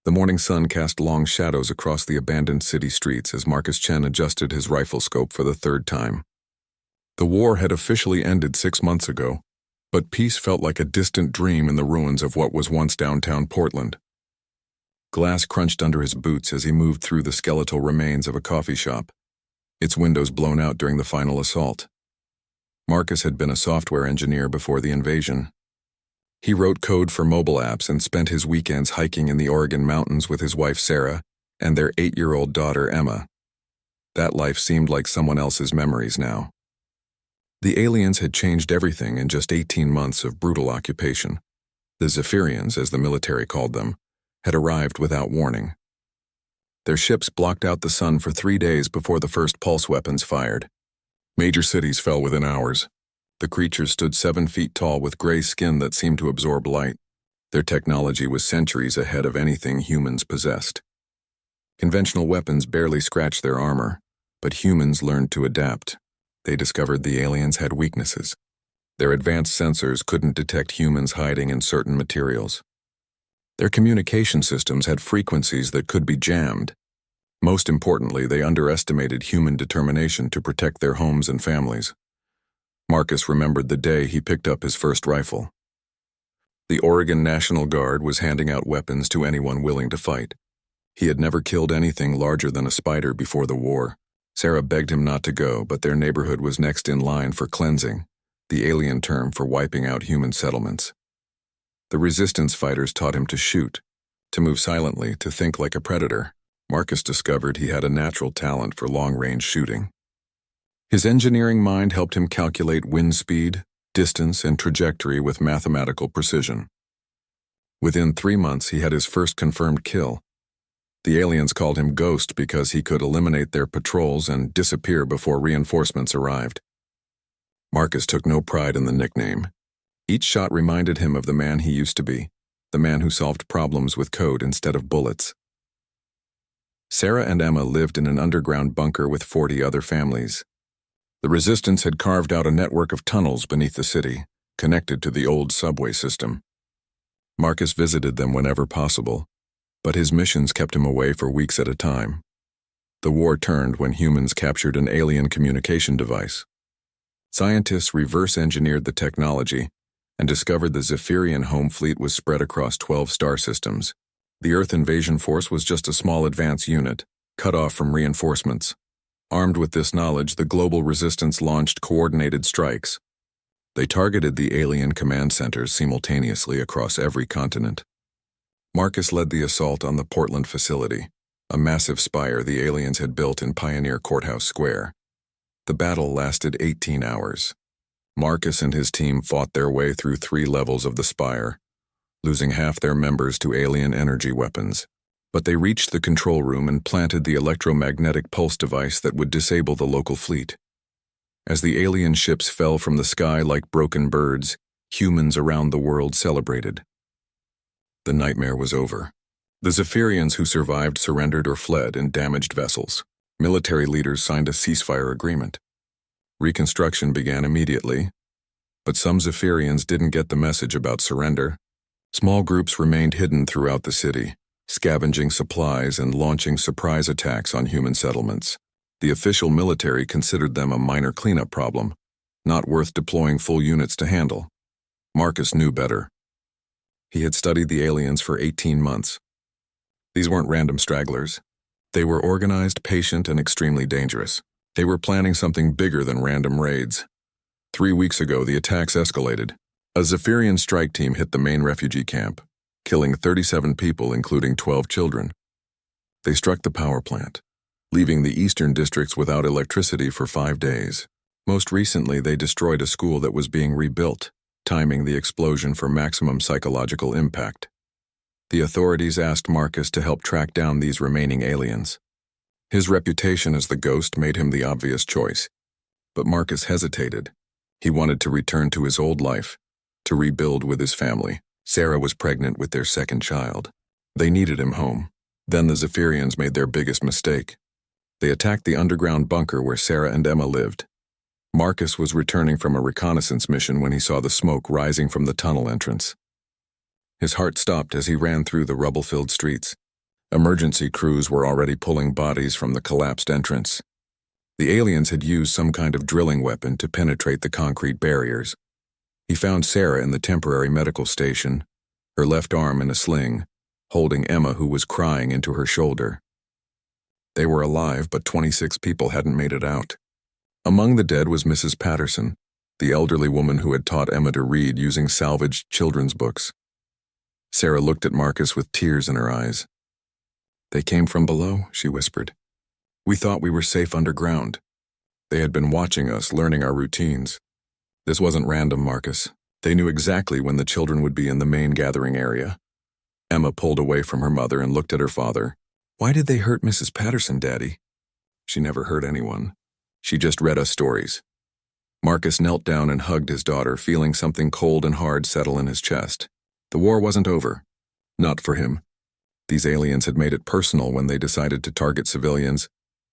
The morning sun cast long shadows across the abandoned city streets as Marcus Chen adjusted his rifle scope for the third time. The war had officially ended 6 months ago, but peace felt like a distant dream in the ruins of what was once downtown Portland. Glass crunched under his boots as he moved through the skeletal remains of a coffee shop, its windows blown out during the final assault. Marcus had been a software engineer before the invasion. He wrote code for mobile apps and spent his weekends hiking in the Oregon mountains with his wife Sarah and their 8-year-old daughter Emma. That life seemed like someone else's memories now. The aliens had changed everything in just 18 months of brutal occupation. The Zephyrians, as the military called them, had arrived without warning. Their ships blocked out the sun for 3 days before the first pulse weapons fired. Major cities fell within hours. The creatures stood 7 feet tall with gray skin that seemed to absorb light. Their technology was centuries ahead of anything humans possessed. Conventional weapons barely scratched their armor, but humans learned to adapt. They discovered the aliens had weaknesses. Their advanced sensors couldn't detect humans hiding in certain materials. Their communication systems had frequencies that could be jammed. Most importantly, they underestimated human determination to protect their homes and families. Marcus remembered the day he picked up his first rifle. The Oregon National Guard was handing out weapons to anyone willing to fight. He had never killed anything larger than a spider before the war. Sarah begged him not to go, but their neighborhood was next in line for cleansing, the alien term for wiping out human settlements. The resistance fighters taught him to shoot, to move silently, to think like a predator. Marcus discovered he had a natural talent for long-range shooting. His engineering mind helped him calculate wind speed, distance, and trajectory with mathematical precision. Within 3 months, he had his first confirmed kill. The aliens called him Ghost because he could eliminate their patrols and disappear before reinforcements arrived. Marcus took no pride in the nickname. Each shot reminded him of the man he used to be, the man who solved problems with code instead of bullets. Sarah and Emma lived in an underground bunker with 40 other families. The resistance had carved out a network of tunnels beneath the city, connected to the old subway system. Marcus visited them whenever possible, but his missions kept him away for weeks at a time. The war turned when humans captured an alien communication device. Scientists reverse-engineered the technology and discovered the Zephyrian home fleet was spread across 12 star systems. The Earth invasion force was just a small advance unit, cut off from reinforcements. Armed with this knowledge, the global resistance launched coordinated strikes. They targeted the alien command centers simultaneously across every continent. Marcus led the assault on the Portland facility, a massive spire the aliens had built in Pioneer Courthouse Square. The battle lasted 18 hours. Marcus and his team fought their way through 3 levels of the spire, losing half their members to alien energy weapons. But they reached the control room and planted the electromagnetic pulse device that would disable the local fleet. As the alien ships fell from the sky like broken birds, humans around the world celebrated. The nightmare was over. The Zephyrians who survived surrendered or fled in damaged vessels. Military leaders signed a ceasefire agreement. Reconstruction began immediately, but some Zephyrians didn't get the message about surrender. Small groups remained hidden throughout the city, scavenging supplies and launching surprise attacks on human settlements. The official military considered them a minor cleanup problem, not worth deploying full units to handle. Marcus knew better. He had studied the aliens for 18 months. These weren't random stragglers. They were organized, patient, and extremely dangerous. They were planning something bigger than random raids. 3 weeks ago, the attacks escalated. A Zephyrian strike team hit the main refugee camp, killing 37 people, including 12 children. They struck the power plant, leaving the eastern districts without electricity for 5 days. Most recently, they destroyed a school that was being rebuilt, timing the explosion for maximum psychological impact. The authorities asked Marcus to help track down these remaining aliens. His reputation as the Ghost made him the obvious choice. But Marcus hesitated. He wanted to return to his old life, to rebuild with his family. Sarah was pregnant with their second child. They needed him home. Then the Zephyrians made their biggest mistake. They attacked the underground bunker where Sarah and Emma lived. Marcus was returning from a reconnaissance mission when he saw the smoke rising from the tunnel entrance. His heart stopped as he ran through the rubble-filled streets. Emergency crews were already pulling bodies from the collapsed entrance. The aliens had used some kind of drilling weapon to penetrate the concrete barriers. He found Sarah in the temporary medical station, her left arm in a sling, holding Emma, who was crying into her shoulder. They were alive, but 26 people hadn't made it out. Among the dead was Mrs. Patterson, the elderly woman who had taught Emma to read using salvaged children's books. Sarah looked at Marcus with tears in her eyes. "They came from below," she whispered. "We thought we were safe underground. They had been watching us, learning our routines. This wasn't random, Marcus. They knew exactly when the children would be in the main gathering area." Emma pulled away from her mother and looked at her father. "Why did they hurt Mrs. Patterson, Daddy?" "She never hurt anyone. She just read us stories." Marcus knelt down and hugged his daughter, feeling something cold and hard settle in his chest. The war wasn't over. Not for him. These aliens had made it personal when they decided to target civilians,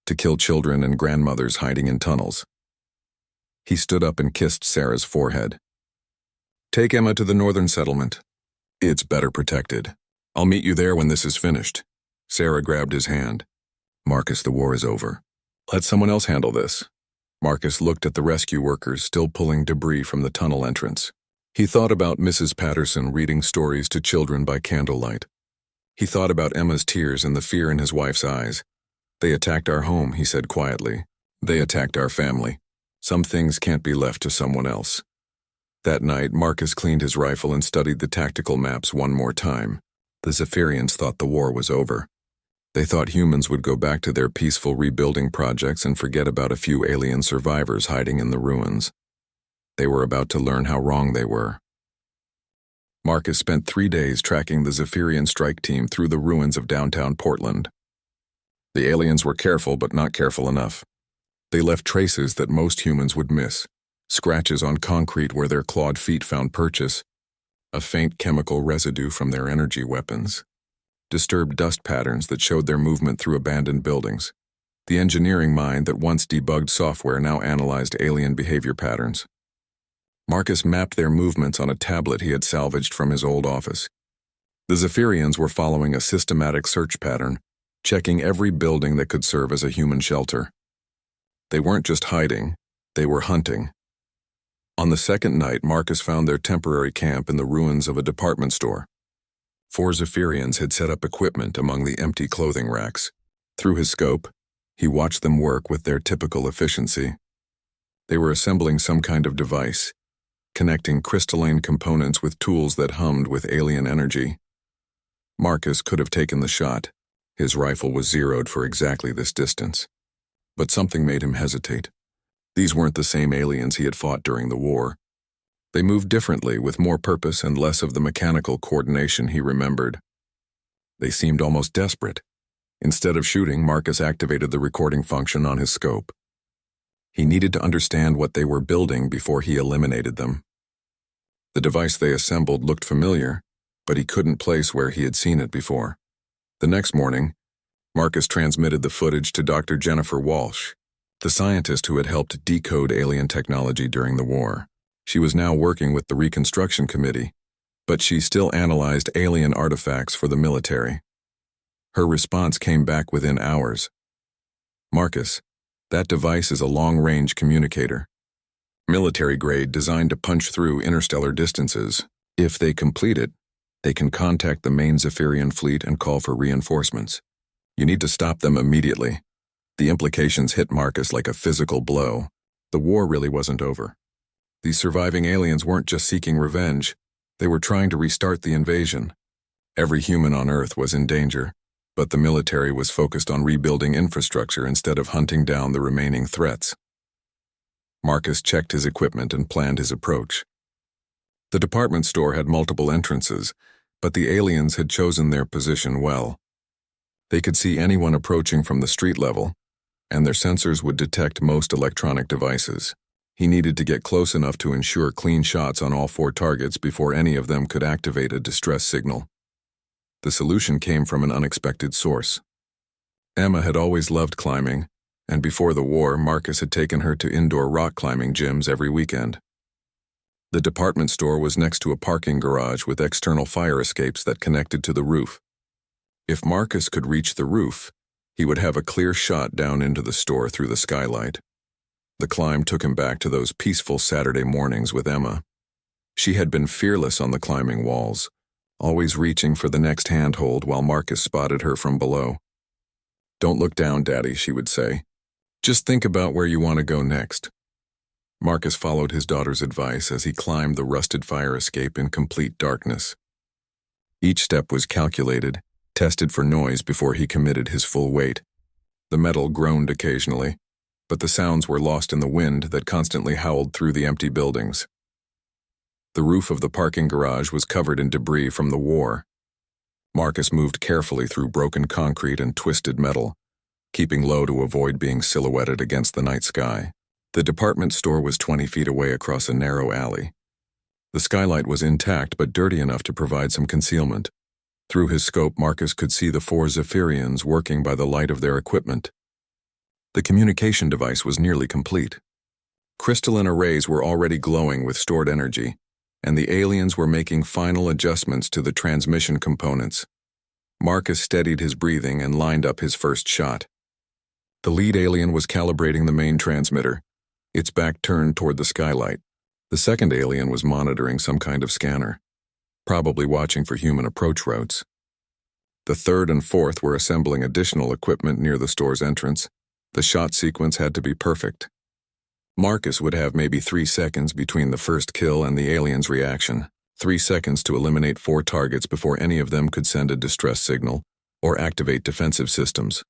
to kill children and grandmothers hiding in tunnels. He stood up and kissed Sarah's forehead. "Take Emma to the northern settlement. It's better protected. I'll meet you there when this is finished." Sarah grabbed his hand. "Marcus, the war is over. Let someone else handle this." Marcus looked at the rescue workers still pulling debris from the tunnel entrance. He thought about Mrs. Patterson reading stories to children by candlelight. He thought about Emma's tears and the fear in his wife's eyes. "They attacked our home," he said quietly. "They attacked our family. Some things can't be left to someone else." That night, Marcus cleaned his rifle and studied the tactical maps one more time. The Zephyrians thought the war was over. They thought humans would go back to their peaceful rebuilding projects and forget about a few alien survivors hiding in the ruins. They were about to learn how wrong they were. Marcus spent 3 days tracking the Zephyrian strike team through the ruins of downtown Portland. The aliens were careful, but not careful enough. They left traces that most humans would miss. Scratches on concrete where their clawed feet found purchase, a faint chemical residue from their energy weapons, disturbed dust patterns that showed their movement through abandoned buildings. The engineering mind that once debugged software now analyzed alien behavior patterns. Marcus mapped their movements on a tablet he had salvaged from his old office. The Zephyrians were following a systematic search pattern, checking every building that could serve as a human shelter. They weren't just hiding, they were hunting. On the second night, Marcus found their temporary camp in the ruins of a department store. 4 Zephyrians had set up equipment among the empty clothing racks. Through his scope, he watched them work with their typical efficiency. They were assembling some kind of device, connecting crystalline components with tools that hummed with alien energy. Marcus could have taken the shot. His rifle was zeroed for exactly this distance. But something made him hesitate. These weren't the same aliens he had fought during the war. They moved differently, with more purpose and less of the mechanical coordination he remembered. They seemed almost desperate. Instead of shooting, Marcus activated the recording function on his scope. He needed to understand what they were building before he eliminated them. The device they assembled looked familiar, but he couldn't place where he had seen it before. The next morning, Marcus transmitted the footage to Dr. Jennifer Walsh, the scientist who had helped decode alien technology during the war. She was now working with the Reconstruction Committee, but she still analyzed alien artifacts for the military. Her response came back within hours. "Marcus, that device is a long-range communicator. Military grade, designed to punch through interstellar distances. If they complete it, they can contact the main Zephyrian fleet and call for reinforcements. You need to stop them immediately." The implications hit Marcus like a physical blow. The war really wasn't over. These surviving aliens weren't just seeking revenge, they were trying to restart the invasion. Every human on Earth was in danger, but the military was focused on rebuilding infrastructure instead of hunting down the remaining threats. Marcus checked his equipment and planned his approach. The department store had multiple entrances, but the aliens had chosen their position well. They could see anyone approaching from the street level, and their sensors would detect most electronic devices. He needed to get close enough to ensure clean shots on all 4 targets before any of them could activate a distress signal. The solution came from an unexpected source. Emma had always loved climbing, and before the war, Marcus had taken her to indoor rock climbing gyms every weekend. The department store was next to a parking garage with external fire escapes that connected to the roof. If Marcus could reach the roof, he would have a clear shot down into the store through the skylight. The climb took him back to those peaceful Saturday mornings with Emma. She had been fearless on the climbing walls, always reaching for the next handhold while Marcus spotted her from below. "Don't look down, Daddy," she would say. "Just think about where you want to go next." Marcus followed his daughter's advice as he climbed the rusted fire escape in complete darkness. Each step was calculated, tested for noise before he committed his full weight. The metal groaned occasionally, but the sounds were lost in the wind that constantly howled through the empty buildings. The roof of the parking garage was covered in debris from the war. Marcus moved carefully through broken concrete and twisted metal, keeping low to avoid being silhouetted against the night sky. The department store was 20 feet away across a narrow alley. The skylight was intact but dirty enough to provide some concealment. Through his scope, Marcus could see the 4 Zephyrians working by the light of their equipment. The communication device was nearly complete. Crystalline arrays were already glowing with stored energy, and the aliens were making final adjustments to the transmission components. Marcus steadied his breathing and lined up his first shot. The lead alien was calibrating the main transmitter, its back turned toward the skylight. The second alien was monitoring some kind of scanner, probably watching for human approach routes. The third and fourth were assembling additional equipment near the store's entrance. The shot sequence had to be perfect. Marcus would have maybe 3 seconds between the first kill and the alien's reaction, 3 seconds to eliminate 4 targets before any of them could send a distress signal or activate defensive systems.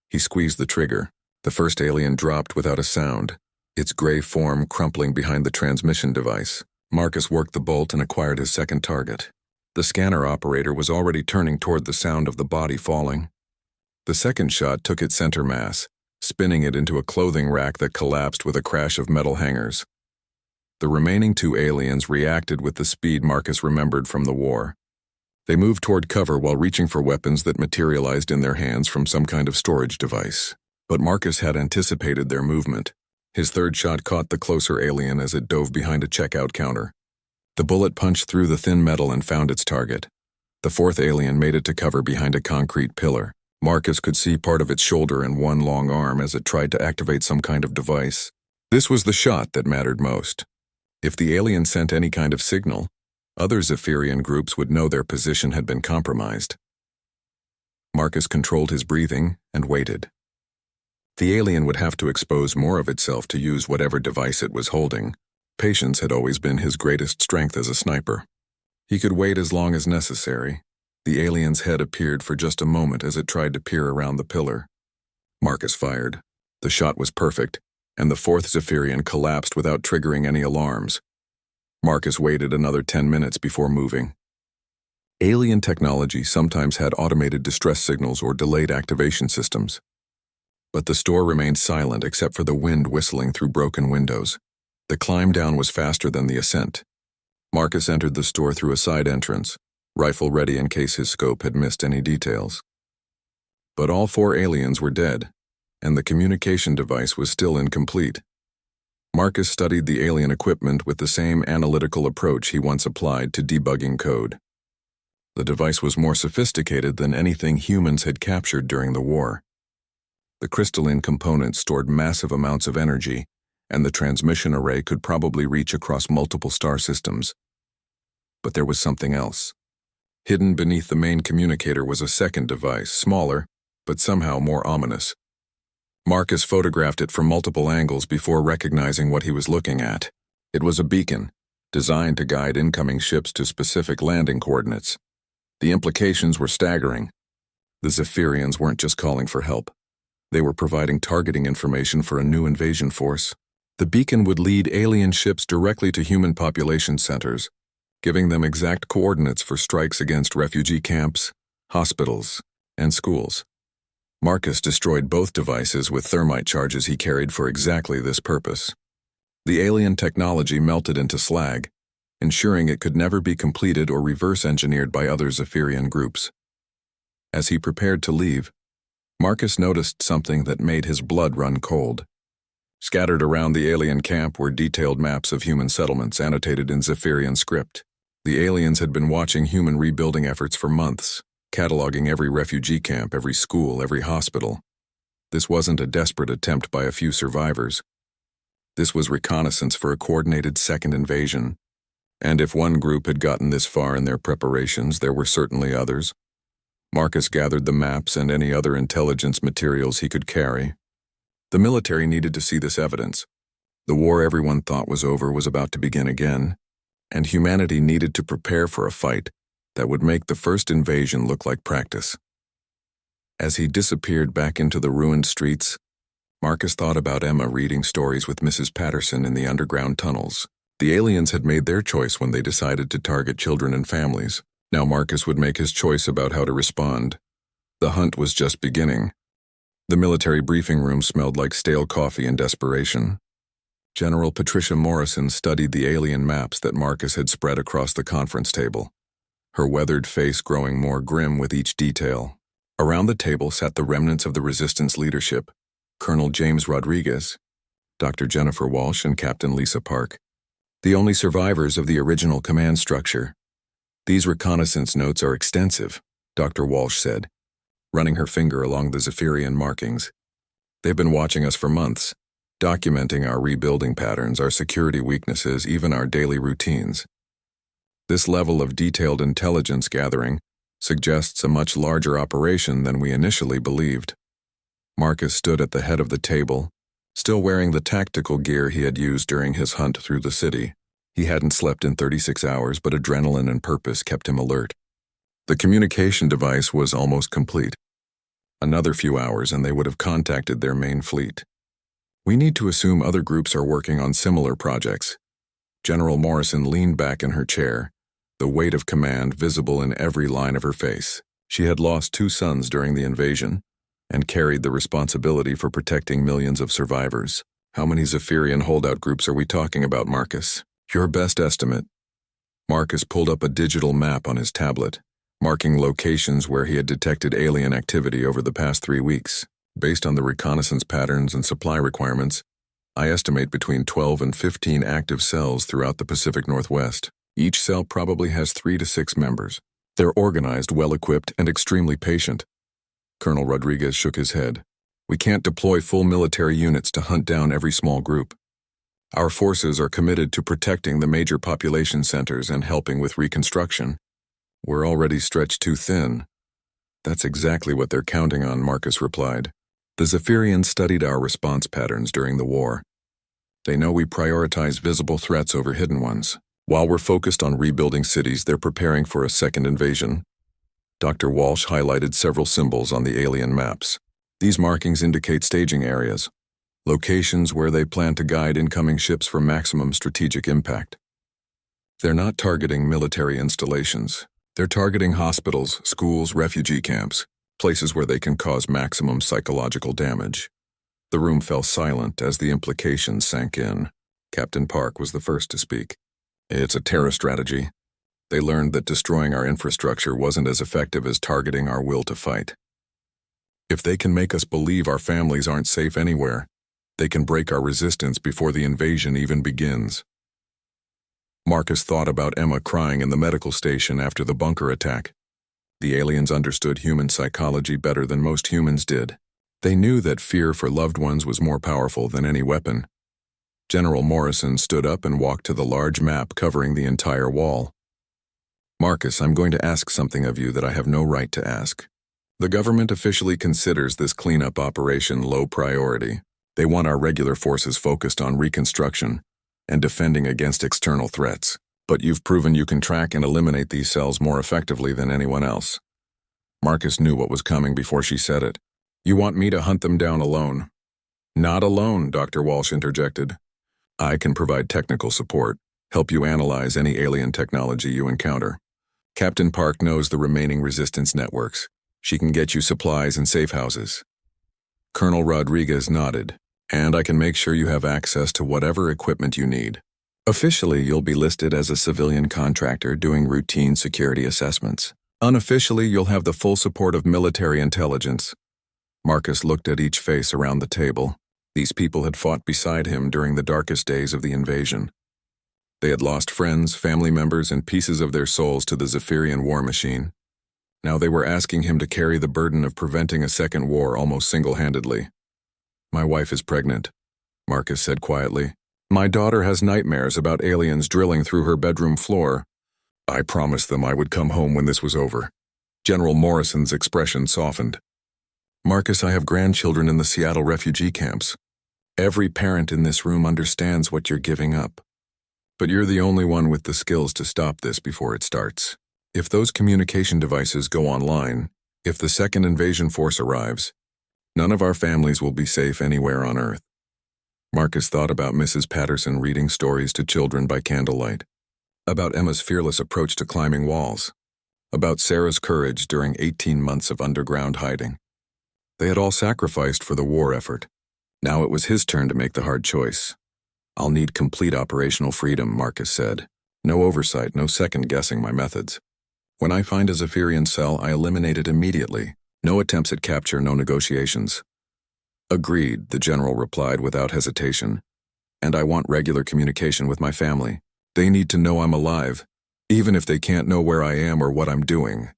He squeezed the trigger. The first alien dropped without a sound, its gray form crumpling behind the transmission device. Marcus worked the bolt and acquired his second target. The scanner operator was already turning toward the sound of the body falling. The second shot took its center mass, spinning it into a clothing rack that collapsed with a crash of metal hangers. The remaining 2 aliens reacted with the speed Marcus remembered from the war. They moved toward cover while reaching for weapons that materialized in their hands from some kind of storage device. But Marcus had anticipated their movement. His third shot caught the closer alien as it dove behind a checkout counter. The bullet punched through the thin metal and found its target. The fourth alien made it to cover behind a concrete pillar. Marcus could see part of its shoulder and one long arm as it tried to activate some kind of device. This was the shot that mattered most. If the alien sent any kind of signal, other Zephyrian groups would know their position had been compromised. Marcus controlled his breathing and waited. The alien would have to expose more of itself to use whatever device it was holding. Patience had always been his greatest strength as a sniper. He could wait as long as necessary. The alien's head appeared for just a moment as it tried to peer around the pillar. Marcus fired. The shot was perfect, and the fourth Zephyrian collapsed without triggering any alarms. Marcus waited another 10 minutes before moving. Alien technology sometimes had automated distress signals or delayed activation systems. But the store remained silent except for the wind whistling through broken windows. The climb down was faster than the ascent. Marcus entered the store through a side entrance, rifle ready in case his scope had missed any details. But all 4 aliens were dead, and the communication device was still incomplete. Marcus studied the alien equipment with the same analytical approach he once applied to debugging code. The device was more sophisticated than anything humans had captured during the war. The crystalline components stored massive amounts of energy, and the transmission array could probably reach across multiple star systems. But there was something else. Hidden beneath the main communicator was a second device, smaller, but somehow more ominous. Marcus photographed it from multiple angles before recognizing what he was looking at. It was a beacon, designed to guide incoming ships to specific landing coordinates. The implications were staggering. The Zephyrians weren't just calling for help. They were providing targeting information for a new invasion force. The beacon would lead alien ships directly to human population centers, giving them exact coordinates for strikes against refugee camps, hospitals, and schools. Marcus destroyed both devices with thermite charges he carried for exactly this purpose. The alien technology melted into slag, ensuring it could never be completed or reverse-engineered by other Zephyrian groups. As he prepared to leave, Marcus noticed something that made his blood run cold. Scattered around the alien camp were detailed maps of human settlements annotated in Zephyrian script. The aliens had been watching human rebuilding efforts for months, cataloging every refugee camp, every school, every hospital. This wasn't a desperate attempt by a few survivors. This was reconnaissance for a coordinated second invasion. And if one group had gotten this far in their preparations, there were certainly others. Marcus gathered the maps and any other intelligence materials he could carry. The military needed to see this evidence. The war everyone thought was over was about to begin again, and humanity needed to prepare for a fight that would make the first invasion look like practice. As he disappeared back into the ruined streets, Marcus thought about Emma reading stories with Mrs. Patterson in the underground tunnels. The aliens had made their choice when they decided to target children and families. Now Marcus would make his choice about how to respond. The hunt was just beginning. The military briefing room smelled like stale coffee and desperation. General Patricia Morrison studied the alien maps that Marcus had spread across the conference table, her weathered face growing more grim with each detail. Around the table sat the remnants of the resistance leadership, Colonel James Rodriguez, Dr. Jennifer Walsh, and Captain Lisa Park, the only survivors of the original command structure. These reconnaissance notes are extensive, Dr. Walsh said, running her finger along the Zephyrian markings. They've been watching us for months, documenting our rebuilding patterns, our security weaknesses, even our daily routines. This level of detailed intelligence gathering suggests a much larger operation than we initially believed. Marcus stood at the head of the table, still wearing the tactical gear he had used during his hunt through the city. He hadn't slept in 36 hours, but adrenaline and purpose kept him alert. The communication device was almost complete. Another few hours and they would have contacted their main fleet. We need to assume other groups are working on similar projects. General Morrison leaned back in her chair, the weight of command visible in every line of her face. She had lost 2 sons during the invasion and carried the responsibility for protecting millions of survivors. How many Zephyrian holdout groups are we talking about, Marcus? Your best estimate. Marcus pulled up a digital map on his tablet, marking locations where he had detected alien activity over the past 3 weeks. Based on the reconnaissance patterns and supply requirements, I estimate between 12 and 15 active cells throughout the Pacific Northwest. Each cell probably has 3 to 6 members. They're organized, well-equipped, and extremely patient. Colonel Rodriguez shook his head. We can't deploy full military units to hunt down every small group. Our forces are committed to protecting the major population centers and helping with reconstruction. We're already stretched too thin. That's exactly what they're counting on, Marcus replied. The Zephyrians studied our response patterns during the war. They know we prioritize visible threats over hidden ones. While we're focused on rebuilding cities, they're preparing for a second invasion. Dr. Walsh highlighted several symbols on the alien maps. These markings indicate staging areas, locations where they plan to guide incoming ships for maximum strategic impact. They're not targeting military installations. They're targeting hospitals, schools, refugee camps, places where they can cause maximum psychological damage. The room fell silent as the implications sank in. Captain Park was the first to speak. It's a terror strategy. They learned that destroying our infrastructure wasn't as effective as targeting our will to fight. If they can make us believe our families aren't safe anywhere, they can break our resistance before the invasion even begins. Marcus thought about Emma crying in the medical station after the bunker attack. The aliens understood human psychology better than most humans did. They knew that fear for loved ones was more powerful than any weapon. General Morrison stood up and walked to the large map covering the entire wall. Marcus, I'm going to ask something of you that I have no right to ask. The government officially considers this cleanup operation low priority. They want our regular forces focused on reconstruction and defending against external threats. But you've proven you can track and eliminate these cells more effectively than anyone else. Marcus knew what was coming before she said it. You want me to hunt them down alone? Not alone, Dr. Walsh interjected. I can provide technical support, help you analyze any alien technology you encounter. Captain Park knows the remaining resistance networks. She can get you supplies and safe houses. Colonel Rodriguez nodded. And I can make sure you have access to whatever equipment you need. Officially, you'll be listed as a civilian contractor doing routine security assessments. Unofficially, you'll have the full support of military intelligence. Marcus looked at each face around the table. These people had fought beside him during the darkest days of the invasion. They had lost friends, family members, and pieces of their souls to the Zephyrian war machine. Now they were asking him to carry the burden of preventing a second war almost single-handedly. "My wife is pregnant," Marcus said quietly. "My daughter has nightmares about aliens drilling through her bedroom floor. I promised them I would come home when this was over." General Morrison's expression softened. "Marcus, I have grandchildren in the Seattle refugee camps. Every parent in this room understands what you're giving up. But you're the only one with the skills to stop this before it starts. If those communication devices go online, if the second invasion force arrives, none of our families will be safe anywhere on Earth." Marcus thought about Mrs. Patterson reading stories to children by candlelight, about Emma's fearless approach to climbing walls, about Sarah's courage during 18 months of underground hiding. They had all sacrificed for the war effort. Now it was his turn to make the hard choice. "I'll need complete operational freedom," Marcus said. "No oversight, no second-guessing my methods. When I find a Zephyrian cell, I eliminate it immediately. No attempts at capture, no negotiations." "Agreed," the general replied without hesitation. "And I want regular communication with my family. They need to know I'm alive, even if they can't know where I am or what I'm doing."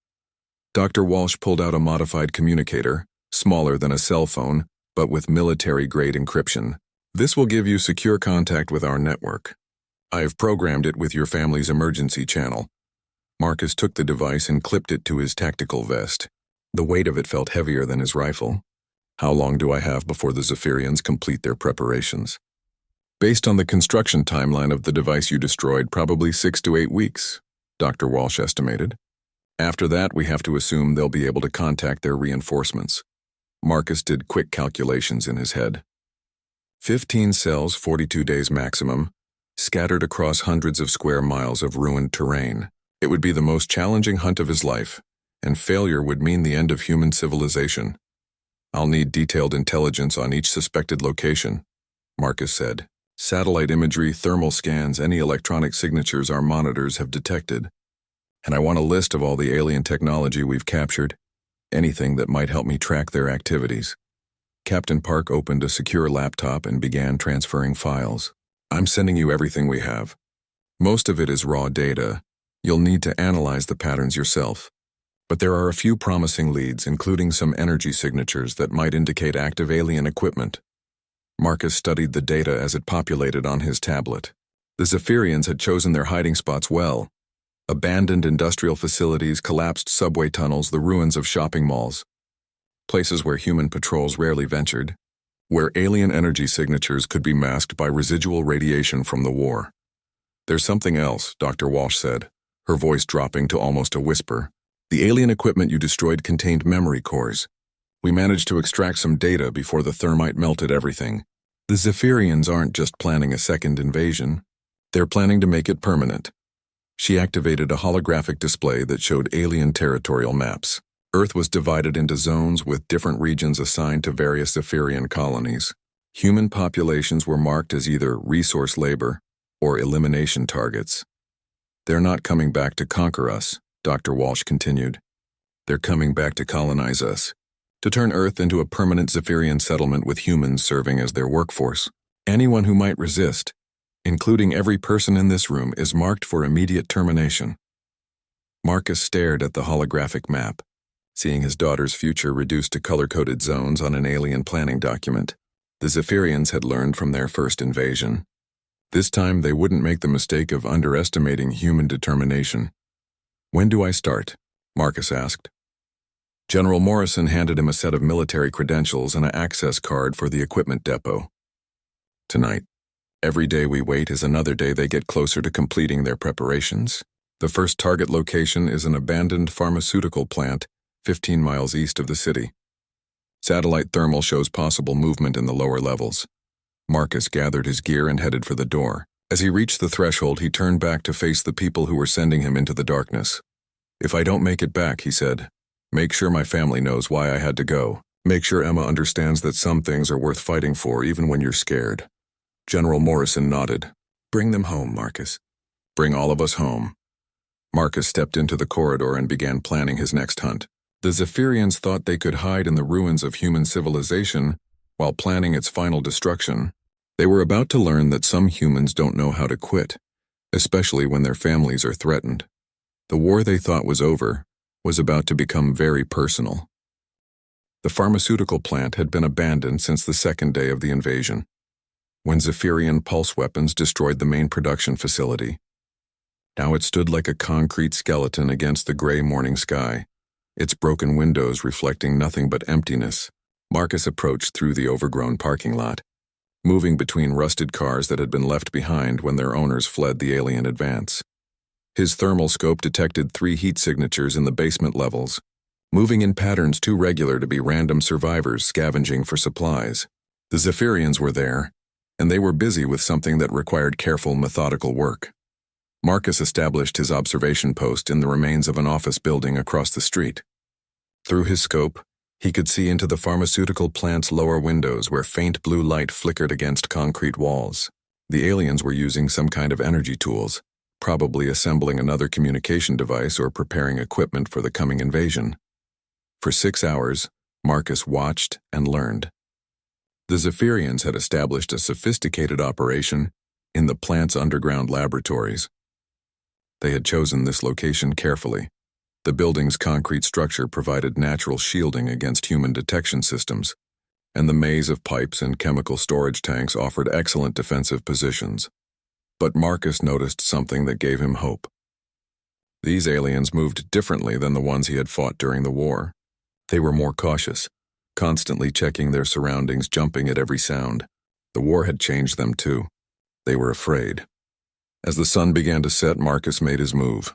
Dr. Walsh pulled out a modified communicator, smaller than a cell phone, but with military-grade encryption. "This will give you secure contact with our network. I have programmed it with your family's emergency channel." Marcus took the device and clipped it to his tactical vest. The weight of it felt heavier than his rifle. "How long do I have before the Zephyrians complete their preparations?" "Based on the construction timeline of the device you destroyed, probably 6 to 8 weeks, Dr. Walsh estimated. After that, we have to assume they'll be able to contact their reinforcements." Marcus did quick calculations in his head. 15 cells, 42 days maximum, scattered across hundreds of square miles of ruined terrain. It would be the most challenging hunt of his life, and failure would mean the end of human civilization. "I'll need detailed intelligence on each suspected location," Marcus said. "Satellite imagery, thermal scans, any electronic signatures our monitors have detected. And I want a list of all the alien technology we've captured, anything that might help me track their activities." Captain Park opened a secure laptop and began transferring files. "I'm sending you everything we have. Most of it is raw data. You'll need to analyze the patterns yourself. But there are a few promising leads, including some energy signatures that might indicate active alien equipment." Marcus studied the data as it populated on his tablet. The Zephyrians had chosen their hiding spots well. Abandoned industrial facilities, collapsed subway tunnels, the ruins of shopping malls. Places where human patrols rarely ventured, where alien energy signatures could be masked by residual radiation from the war. "There's something else," Dr. Walsh said, her voice dropping to almost a whisper. "The alien equipment you destroyed contained memory cores. We managed to extract some data before the thermite melted everything. The Zephyrians aren't just planning a second invasion. They're planning to make it permanent." She activated a holographic display that showed alien territorial maps. Earth was divided into zones with different regions assigned to various Zephyrian colonies. Human populations were marked as either resource labor or elimination targets. "They're not coming back to conquer us," Dr. Walsh continued. "They're coming back to colonize us, to turn Earth into a permanent Zephyrian settlement with humans serving as their workforce. Anyone who might resist, including every person in this room, is marked for immediate termination." Marcus stared at the holographic map, seeing his daughter's future reduced to color-coded zones on an alien planning document. The Zephyrians had learned from their first invasion. This time they wouldn't make the mistake of underestimating human determination. "When do I start?" Marcus asked. General Morrison handed him a set of military credentials and an access card for the equipment depot. "Tonight. Every day we wait is another day they get closer to completing their preparations. The first target location is an abandoned pharmaceutical plant 15 miles east of the city. Satellite thermal shows possible movement in the lower levels." Marcus gathered his gear and headed for the door. As he reached the threshold, he turned back to face the people who were sending him into the darkness. "If I don't make it back," he said, "make sure my family knows why I had to go. Make sure Emma understands that some things are worth fighting for even when you're scared." General Morrison nodded. "Bring them home, Marcus. Bring all of us home." Marcus stepped into the corridor and began planning his next hunt. The Zephyrians thought they could hide in the ruins of human civilization while planning its final destruction. They were about to learn that some humans don't know how to quit, especially when their families are threatened. The war they thought was over was about to become very personal. The pharmaceutical plant had been abandoned since the second day of the invasion, when Zephyrian pulse weapons destroyed the main production facility. Now it stood like a concrete skeleton against the gray morning sky, its broken windows reflecting nothing but emptiness. Marcus approached through the overgrown parking lot, moving between rusted cars that had been left behind when their owners fled the alien advance. His thermal scope detected 3 heat signatures in the basement levels, moving in patterns too regular to be random survivors scavenging for supplies. The Zephyrians were there, and they were busy with something that required careful, methodical work. Marcus established his observation post in the remains of an office building across the street. Through his scope, he could see into the pharmaceutical plant's lower windows where faint blue light flickered against concrete walls. The aliens were using some kind of energy tools, probably assembling another communication device or preparing equipment for the coming invasion. For 6 hours, Marcus watched and learned. The Zephyrians had established a sophisticated operation in the plant's underground laboratories. They had chosen this location carefully. The building's concrete structure provided natural shielding against human detection systems, and the maze of pipes and chemical storage tanks offered excellent defensive positions. But Marcus noticed something that gave him hope. These aliens moved differently than the ones he had fought during the war. They were more cautious, constantly checking their surroundings, jumping at every sound. The war had changed them too. They were afraid. As the sun began to set, Marcus made his move.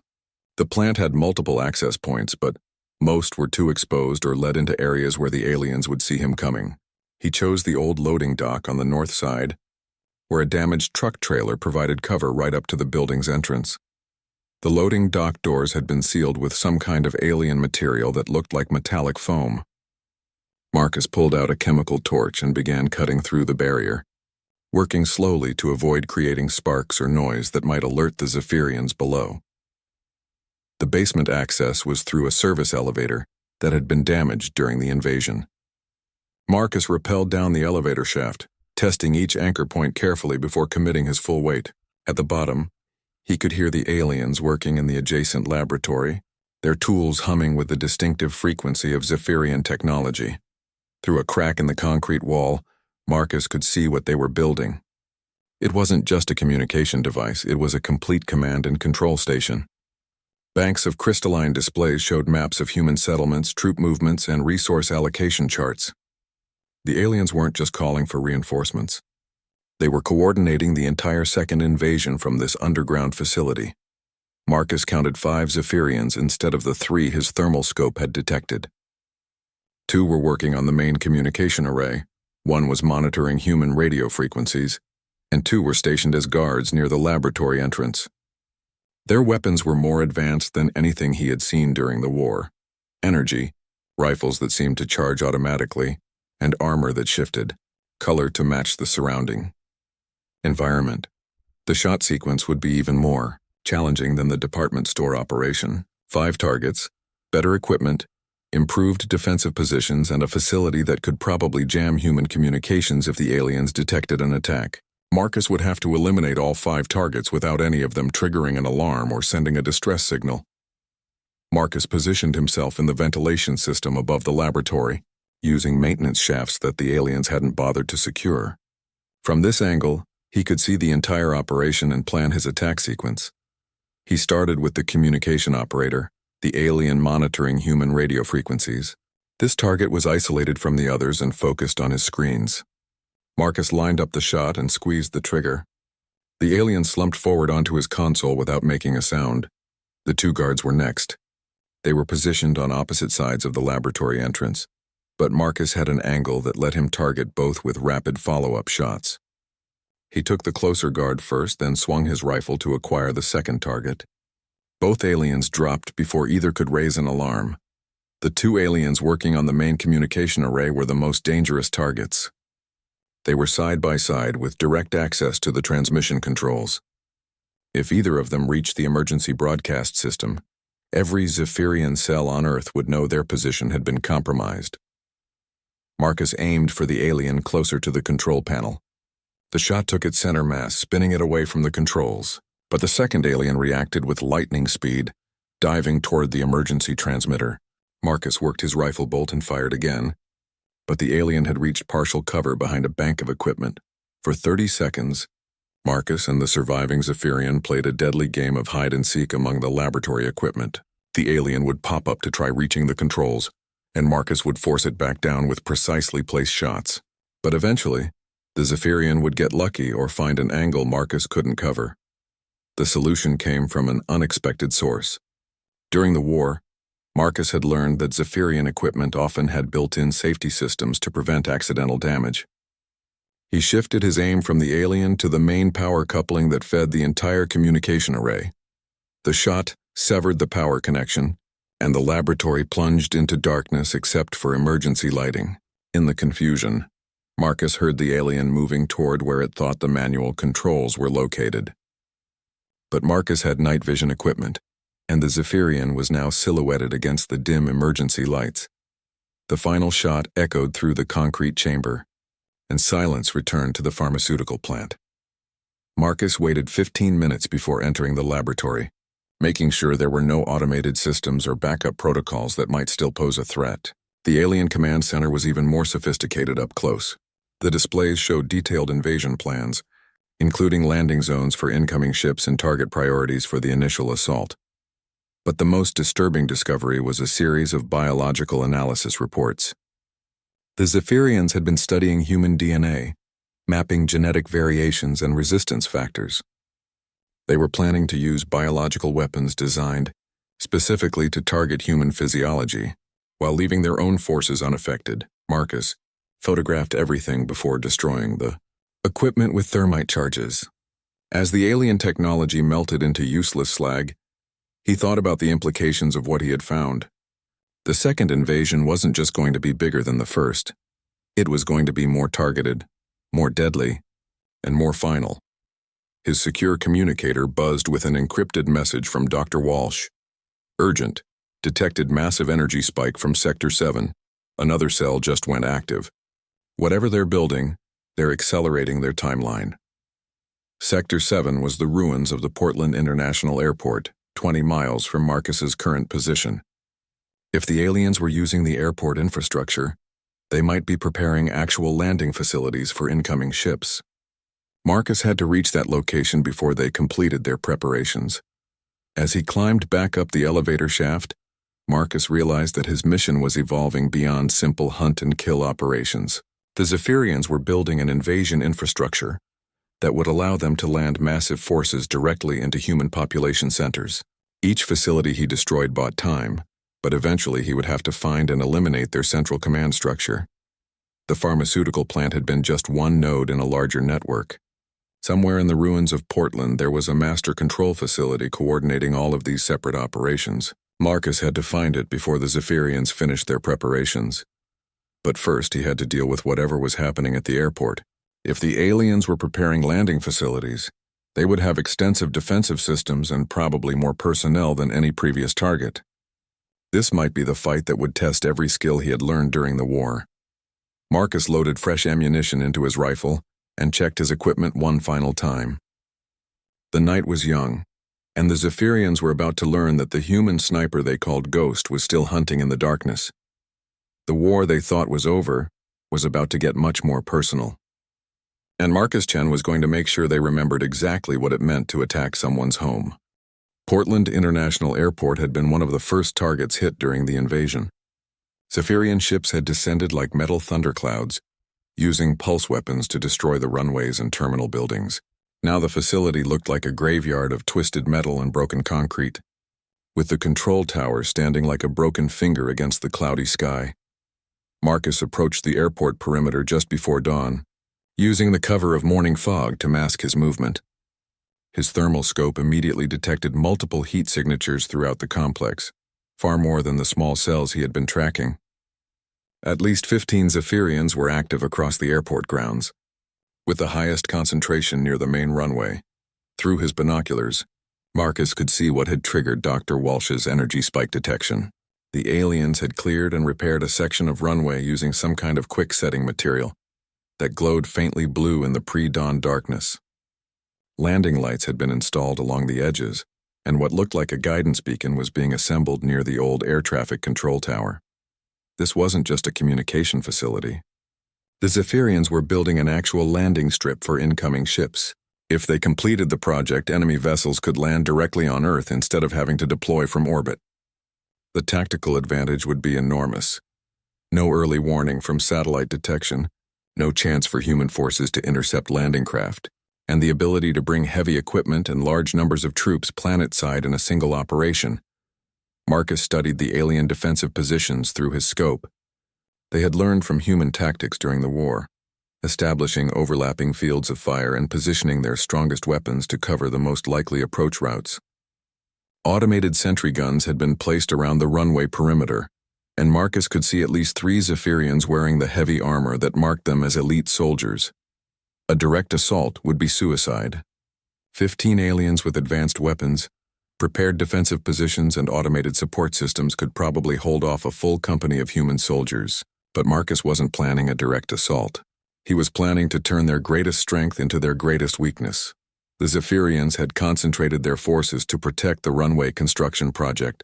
The plant had multiple access points, but most were too exposed or led into areas where the aliens would see him coming. He chose the old loading dock on the north side, where a damaged truck trailer provided cover right up to the building's entrance. The loading dock doors had been sealed with some kind of alien material that looked like metallic foam. Marcus pulled out a chemical torch and began cutting through the barrier, working slowly to avoid creating sparks or noise that might alert the Zephyrians below. The basement access was through a service elevator that had been damaged during the invasion. Marcus rappelled down the elevator shaft, testing each anchor point carefully before committing his full weight. At the bottom, he could hear the aliens working in the adjacent laboratory, their tools humming with the distinctive frequency of Zephyrian technology. Through a crack in the concrete wall, Marcus could see what they were building. It wasn't just a communication device, it was a complete command and control station. Banks of crystalline displays showed maps of human settlements, troop movements, and resource allocation charts. The aliens weren't just calling for reinforcements. They were coordinating the entire second invasion from this underground facility. Marcus counted 5 Zephyrians instead of the 3 his thermal scope had detected. 2 were working on the main communication array, 1 was monitoring human radio frequencies, and 2 were stationed as guards near the laboratory entrance. Their weapons were more advanced than anything he had seen during the war. Energy, rifles that seemed to charge automatically, and armor that shifted, color to match the surrounding environment. The shot sequence would be even more challenging than the department store operation. 5 targets, better equipment, improved defensive positions, and a facility that could probably jam human communications if the aliens detected an attack. Marcus would have to eliminate all 5 targets without any of them triggering an alarm or sending a distress signal. Marcus positioned himself in the ventilation system above the laboratory, using maintenance shafts that the aliens hadn't bothered to secure. From this angle, he could see the entire operation and plan his attack sequence. He started with the communication operator, the alien monitoring human radio frequencies. This target was isolated from the others and focused on his screens. Marcus lined up the shot and squeezed the trigger. The alien slumped forward onto his console without making a sound. The 2 guards were next. They were positioned on opposite sides of the laboratory entrance, but Marcus had an angle that let him target both with rapid follow-up shots. He took the closer guard first, then swung his rifle to acquire the second target. Both aliens dropped before either could raise an alarm. The 2 aliens working on the main communication array were the most dangerous targets. They were side by side with direct access to the transmission controls. If either of them reached the emergency broadcast system, every Zephyrian cell on Earth would know their position had been compromised. Marcus aimed for the alien closer to the control panel. The shot took its center mass, spinning it away from the controls, but the second alien reacted with lightning speed, Diving toward the emergency transmitter, Marcus worked his rifle bolt and fired again, but the alien had reached partial cover behind a bank of equipment. For 30 seconds, Marcus and the surviving Zephyrian played a deadly game of hide-and-seek among the laboratory equipment. The alien would pop up to try reaching the controls, and Marcus would force it back down with precisely placed shots. But eventually, the Zephyrian would get lucky or find an angle Marcus couldn't cover. The solution came from an unexpected source. During the war, Marcus had learned that Zephyrian equipment often had built-in safety systems to prevent accidental damage. He shifted his aim from the alien to the main power coupling that fed the entire communication array. The shot severed the power connection, and the laboratory plunged into darkness except for emergency lighting. In the confusion, Marcus heard the alien moving toward where it thought the manual controls were located. But Marcus had night vision equipment, and the Zephyrian was now silhouetted against the dim emergency lights. The final shot echoed through the concrete chamber, and silence returned to the pharmaceutical plant. Marcus waited 15 minutes before entering the laboratory, making sure there were no automated systems or backup protocols that might still pose a threat. The alien command center was even more sophisticated up close. The displays showed detailed invasion plans, including landing zones for incoming ships and target priorities for the initial assault. But the most disturbing discovery was a series of biological analysis reports. The Zephyrians had been studying human DNA, mapping genetic variations and resistance factors. They were planning to use biological weapons designed specifically to target human physiology, while leaving their own forces unaffected. Marcus photographed everything before destroying the equipment with thermite charges. As the alien technology melted into useless slag, he thought about the implications of what he had found. The second invasion wasn't just going to be bigger than the first. It was going to be more targeted, more deadly, and more final. His secure communicator buzzed with an encrypted message from Dr. Walsh. Urgent. Detected massive energy spike from Sector 7. Another cell just went active. Whatever they're building, they're accelerating their timeline. Sector 7 was the ruins of the Portland International Airport, 20 miles from Marcus's current position. If the aliens were using the airport infrastructure, they might be preparing actual landing facilities for incoming ships. Marcus had to reach that location before they completed their preparations. As he climbed back up the elevator shaft, Marcus realized that his mission was evolving beyond simple hunt-and-kill operations. The Zephyrians were building an invasion infrastructure that would allow them to land massive forces directly into human population centers. Each facility he destroyed bought time, but eventually he would have to find and eliminate their central command structure. The pharmaceutical plant had been just one node in a larger network. Somewhere in the ruins of Portland, there was a master control facility coordinating all of these separate operations. Marcus had to find it before the Zephyrians finished their preparations. But first, he had to deal with whatever was happening at the airport. If the aliens were preparing landing facilities, they would have extensive defensive systems and probably more personnel than any previous target. This might be the fight that would test every skill he had learned during the war. Marcus loaded fresh ammunition into his rifle and checked his equipment one final time. The night was young, and the Zephyrians were about to learn that the human sniper they called Ghost was still hunting in the darkness. The war they thought was over was about to get much more personal. And Marcus Chen was going to make sure they remembered exactly what it meant to attack someone's home. Portland International Airport had been one of the first targets hit during the invasion. Zephyrian ships had descended like metal thunderclouds, using pulse weapons to destroy the runways and terminal buildings. Now the facility looked like a graveyard of twisted metal and broken concrete, with the control tower standing like a broken finger against the cloudy sky. Marcus approached the airport perimeter just before dawn, using the cover of morning fog to mask his movement. His thermal scope immediately detected multiple heat signatures throughout the complex, far more than the small cells he had been tracking. At least 15 Zephyrians were active across the airport grounds, with the highest concentration near the main runway. Through his binoculars, Marcus could see what had triggered Dr. Walsh's energy spike detection. The aliens had cleared and repaired a section of runway using some kind of quick-setting material that glowed faintly blue in the pre-dawn darkness. Landing lights had been installed along the edges, and what looked like a guidance beacon was being assembled near the old air traffic control tower. This wasn't just a communication facility. The Zephyrians were building an actual landing strip for incoming ships. If they completed the project, enemy vessels could land directly on Earth instead of having to deploy from orbit. The tactical advantage would be enormous. No early warning from satellite detection, no chance for human forces to intercept landing craft, and the ability to bring heavy equipment and large numbers of troops planet-side in a single operation. Marcus studied the alien defensive positions through his scope. They had learned from human tactics during the war, establishing overlapping fields of fire and positioning their strongest weapons to cover the most likely approach routes. Automated sentry guns had been placed around the runway perimeter, and Marcus could see at least 3 Zephyrians wearing the heavy armor that marked them as elite soldiers. A direct assault would be suicide. 15 aliens with advanced weapons, prepared defensive positions, and automated support systems could probably hold off a full company of human soldiers. But Marcus wasn't planning a direct assault. He was planning to turn their greatest strength into their greatest weakness. The Zephyrians had concentrated their forces to protect the runway construction project.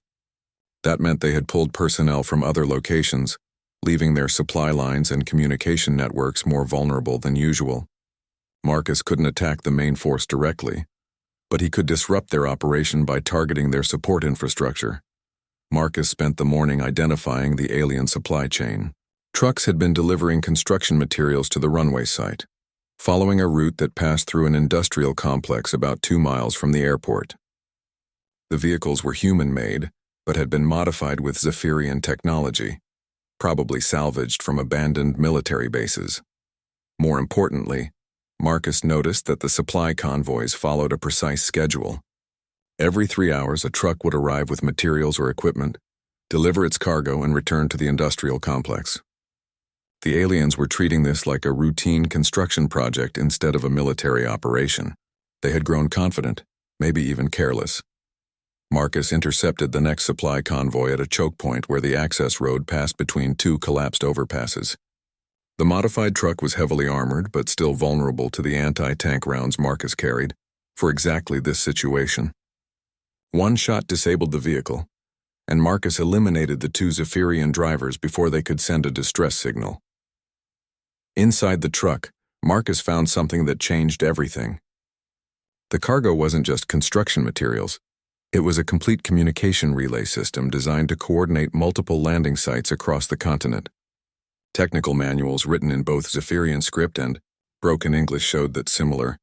That meant they had pulled personnel from other locations, leaving their supply lines and communication networks more vulnerable than usual. Marcus couldn't attack the main force directly, but he could disrupt their operation by targeting their support infrastructure. Marcus spent the morning identifying the alien supply chain. Trucks had been delivering construction materials to the runway site, following a route that passed through an industrial complex about 2 miles from the airport. The vehicles were human-made, but had been modified with Zephyrian technology, probably salvaged from abandoned military bases. More importantly, Marcus noticed that the supply convoys followed a precise schedule. Every 3 hours, a truck would arrive with materials or equipment, deliver its cargo, and return to the industrial complex. The aliens were treating this like a routine construction project instead of a military operation. They had grown confident, maybe even careless. Marcus intercepted the next supply convoy at a choke point where the access road passed between 2 collapsed overpasses. The modified truck was heavily armored but still vulnerable to the anti-tank rounds Marcus carried for exactly this situation. One shot disabled the vehicle, and Marcus eliminated the 2 Zephyrian drivers before they could send a distress signal. Inside the truck, Marcus found something that changed everything. The cargo wasn't just construction materials. It was a complete communication relay system designed to coordinate multiple landing sites across the continent. Technical manuals written in both Zephyrian script and broken English showed that similar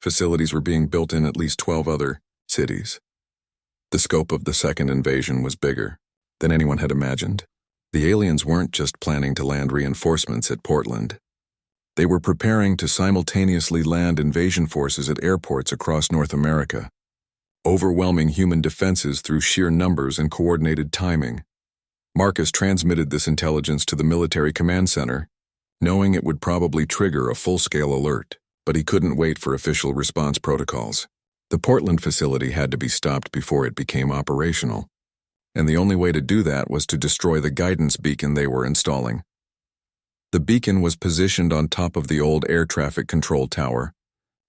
facilities were being built in at least 12 other cities. The scope of the second invasion was bigger than anyone had imagined. The aliens weren't just planning to land reinforcements at Portland. They were preparing to simultaneously land invasion forces at airports across North America, overwhelming human defenses through sheer numbers and coordinated timing. Marcus transmitted this intelligence to the military command center, knowing it would probably trigger a full-scale alert, but he couldn't wait for official response protocols. The Portland facility had to be stopped before it became operational, and the only way to do that was to destroy the guidance beacon they were installing. The beacon was positioned on top of the old air traffic control tower,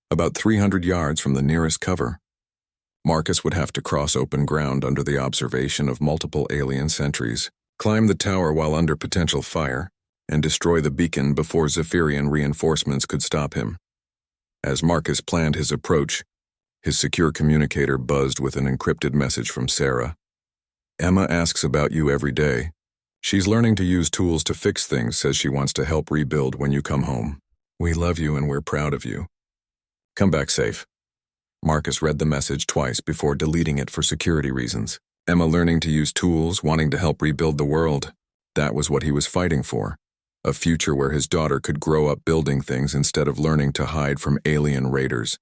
about 300 yards from the nearest cover. Marcus would have to cross open ground under the observation of multiple alien sentries, climb the tower while under potential fire, and destroy the beacon before Zephyrian reinforcements could stop him. As Marcus planned his approach, his secure communicator buzzed with an encrypted message from Sarah. "Emma asks about you every day. She's learning to use tools to fix things, says she wants to help rebuild when you come home. We love you and we're proud of you. Come back safe." Marcus read the message twice before deleting it for security reasons. Emma learning to use tools, wanting to help rebuild the world. That was what he was fighting for. A future where his daughter could grow up building things instead of learning to hide from alien raiders.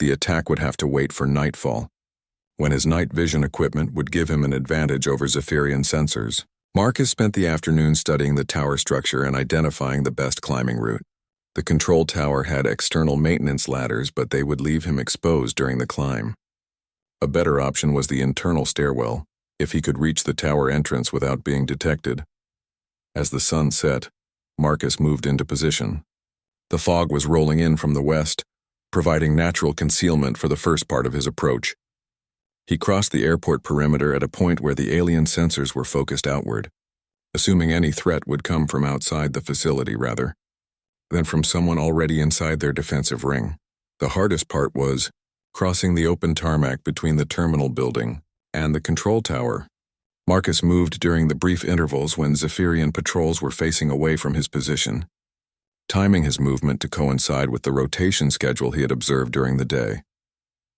The attack would have to wait for nightfall, when his night vision equipment would give him an advantage over Zephyrian sensors. Marcus spent the afternoon studying the tower structure and identifying the best climbing route. The control tower had external maintenance ladders, but they would leave him exposed during the climb. A better option was the internal stairwell, if he could reach the tower entrance without being detected. As the sun set, Marcus moved into position. The fog was rolling in from the west, providing natural concealment for the first part of his approach. He crossed the airport perimeter at a point where the alien sensors were focused outward, assuming any threat would come from outside the facility rather than from someone already inside their defensive ring. The hardest part was crossing the open tarmac between the terminal building and the control tower. Marcus moved during the brief intervals when Zephyrian patrols were facing away from his position, timing his movement to coincide with the rotation schedule he had observed during the day.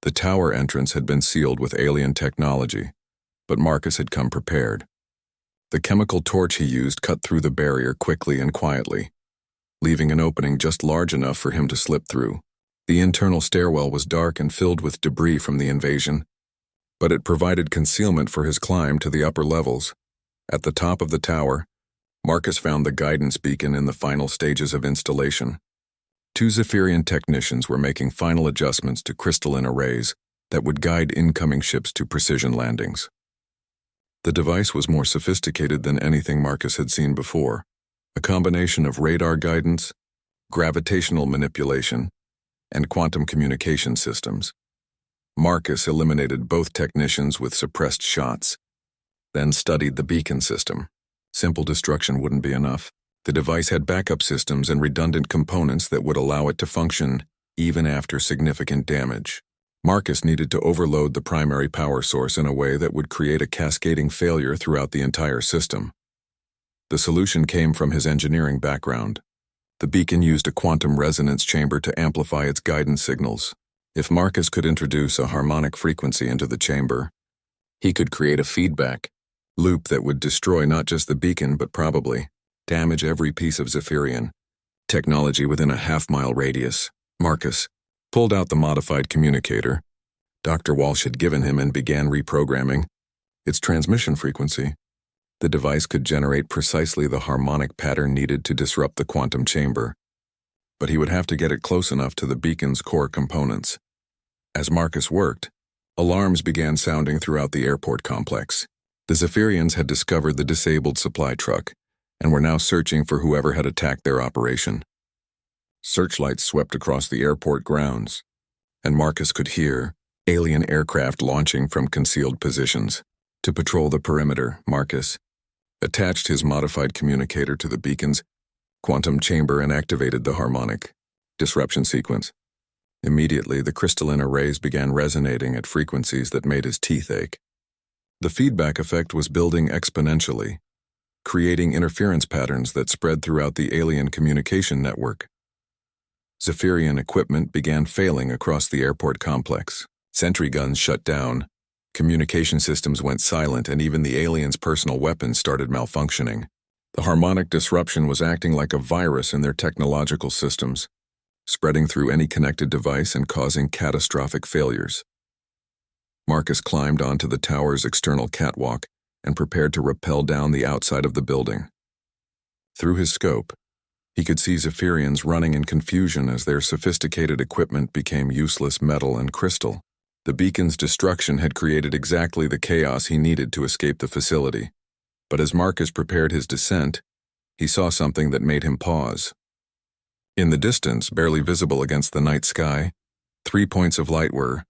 The tower entrance had been sealed with alien technology, but Marcus had come prepared. The chemical torch he used cut through the barrier quickly and quietly, leaving an opening just large enough for him to slip through. The internal stairwell was dark and filled with debris from the invasion, but it provided concealment for his climb to the upper levels. At the top of the tower, Marcus found the guidance beacon in the final stages of installation. 2 Zephyrian technicians were making final adjustments to crystalline arrays that would guide incoming ships to precision landings. The device was more sophisticated than anything Marcus had seen before, a combination of radar guidance, gravitational manipulation, and quantum communication systems. Marcus eliminated both technicians with suppressed shots, then studied the beacon system. Simple destruction wouldn't be enough. The device had backup systems and redundant components that would allow it to function even after significant damage. Marcus needed to overload the primary power source in a way that would create a cascading failure throughout the entire system. The solution came from his engineering background. The beacon used a quantum resonance chamber to amplify its guidance signals. If Marcus could introduce a harmonic frequency into the chamber, he could create a feedback loop that would destroy not just the beacon but probably damage every piece of Zephyrian technology within a half-mile radius. Marcus pulled out the modified communicator Dr. Walsh had given him and began reprogramming its transmission frequency. The device could generate precisely the harmonic pattern needed to disrupt the quantum chamber, but he would have to get it close enough to the beacon's core components. As Marcus worked, alarms began sounding throughout the airport complex. The Zephyrians had discovered the disabled supply truck and were now searching for whoever had attacked their operation. Searchlights swept across the airport grounds, and Marcus could hear alien aircraft launching from concealed positions. To patrol the perimeter, Marcus attached his modified communicator to the beacon's quantum chamber and activated the harmonic disruption sequence. Immediately, the crystalline arrays began resonating at frequencies that made his teeth ache. The feedback effect was building exponentially, creating interference patterns that spread throughout the alien communication network. Zephyrian equipment began failing across the airport complex. Sentry guns shut down, communication systems went silent, and even the aliens' personal weapons started malfunctioning. The harmonic disruption was acting like a virus in their technological systems, spreading through any connected device and causing catastrophic failures. Marcus climbed onto the tower's external catwalk and prepared to rappel down the outside of the building. Through his scope, he could see Zephyrians running in confusion as their sophisticated equipment became useless metal and crystal. The beacon's destruction had created exactly the chaos he needed to escape the facility. But as Marcus prepared his descent, he saw something that made him pause. In the distance, barely visible against the night sky, 3 points of light were.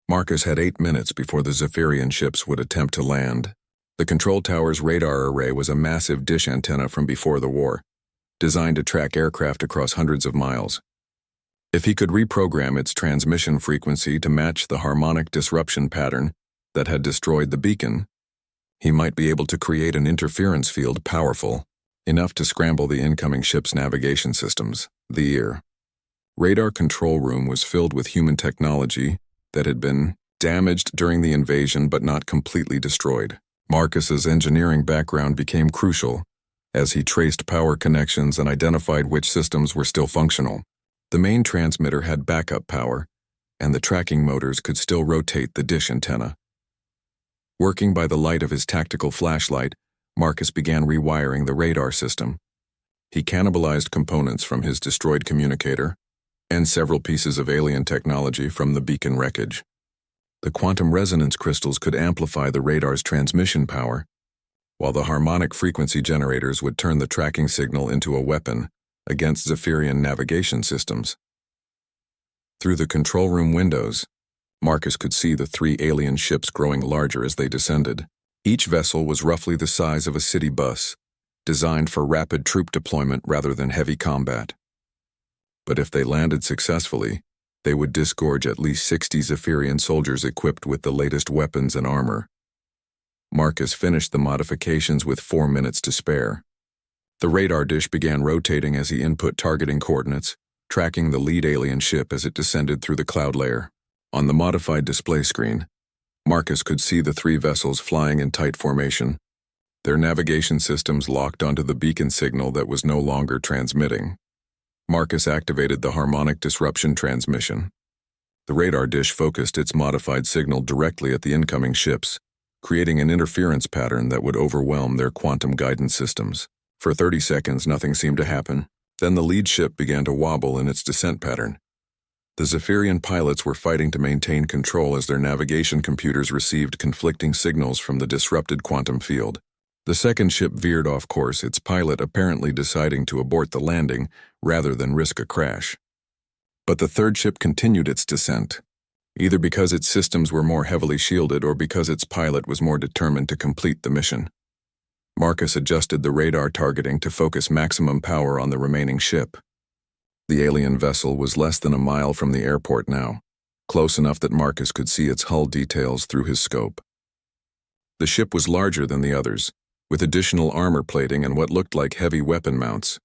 Marcus had 8 minutes before the Zephyrian ships would attempt to land. The control tower's radar array was a massive dish antenna from before the war, designed to track aircraft across hundreds of miles. If he could reprogram its transmission frequency to match the harmonic disruption pattern that had destroyed the beacon, he might be able to create an interference field powerful enough to scramble the incoming ship's navigation systems. The radar control room was filled with human technology that had been damaged during the invasion but not completely destroyed. Marcus's engineering background became crucial as he traced power connections and identified which systems were still functional. The main transmitter had backup power, and the tracking motors could still rotate the dish antenna. Working by the light of his tactical flashlight, Marcus began rewiring the radar system. He cannibalized components from his destroyed communicator and several pieces of alien technology from the beacon wreckage. The quantum resonance crystals could amplify the radar's transmission power, while the harmonic frequency generators would turn the tracking signal into a weapon against Zephyrian navigation systems. Through the control room windows, Marcus could see the three alien ships growing larger as they descended. Each vessel was roughly the size of a city bus, designed for rapid troop deployment rather than heavy combat. But if they landed successfully, they would disgorge at least 60 Zephyrian soldiers equipped with the latest weapons and armor. Marcus finished the modifications with 4 minutes to spare. The radar dish began rotating as he input targeting coordinates, tracking the lead alien ship as it descended through the cloud layer. On the modified display screen, Marcus could see the three vessels flying in tight formation, their navigation systems locked onto the beacon signal that was no longer transmitting. Marcus activated the harmonic disruption transmission. The radar dish focused its modified signal directly at the incoming ships, creating an interference pattern that would overwhelm their quantum guidance systems. For 30 seconds, nothing seemed to happen. Then the lead ship began to wobble in its descent pattern. The Zephyrian pilots were fighting to maintain control as their navigation computers received conflicting signals from the disrupted quantum field. The second ship veered off course, its pilot apparently deciding to abort the landing rather than risk a crash. But the third ship continued its descent, either because its systems were more heavily shielded or because its pilot was more determined to complete the mission. Marcus adjusted the radar targeting to focus maximum power on the remaining ship. The alien vessel was less than a mile from the airport now, close enough that Marcus could see its hull details through his scope. The ship was larger than the others, with additional armor plating and what looked like heavy weapon mounts.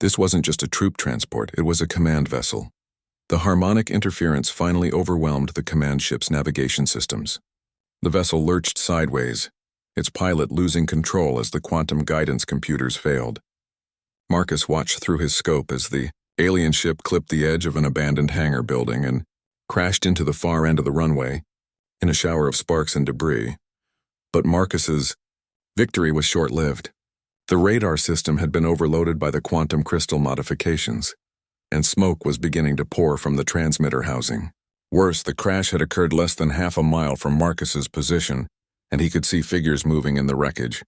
This wasn't just a troop transport, it was a command vessel. The harmonic interference finally overwhelmed the command ship's navigation systems. The vessel lurched sideways, its pilot losing control as the quantum guidance computers failed. Marcus watched through his scope as the alien ship clipped the edge of an abandoned hangar building and crashed into the far end of the runway in a shower of sparks and debris. But Marcus's victory was short-lived. The radar system had been overloaded by the quantum crystal modifications, and smoke was beginning to pour from the transmitter housing. Worse, the crash had occurred less than half a mile from Marcus's position, and he could see figures moving in the wreckage.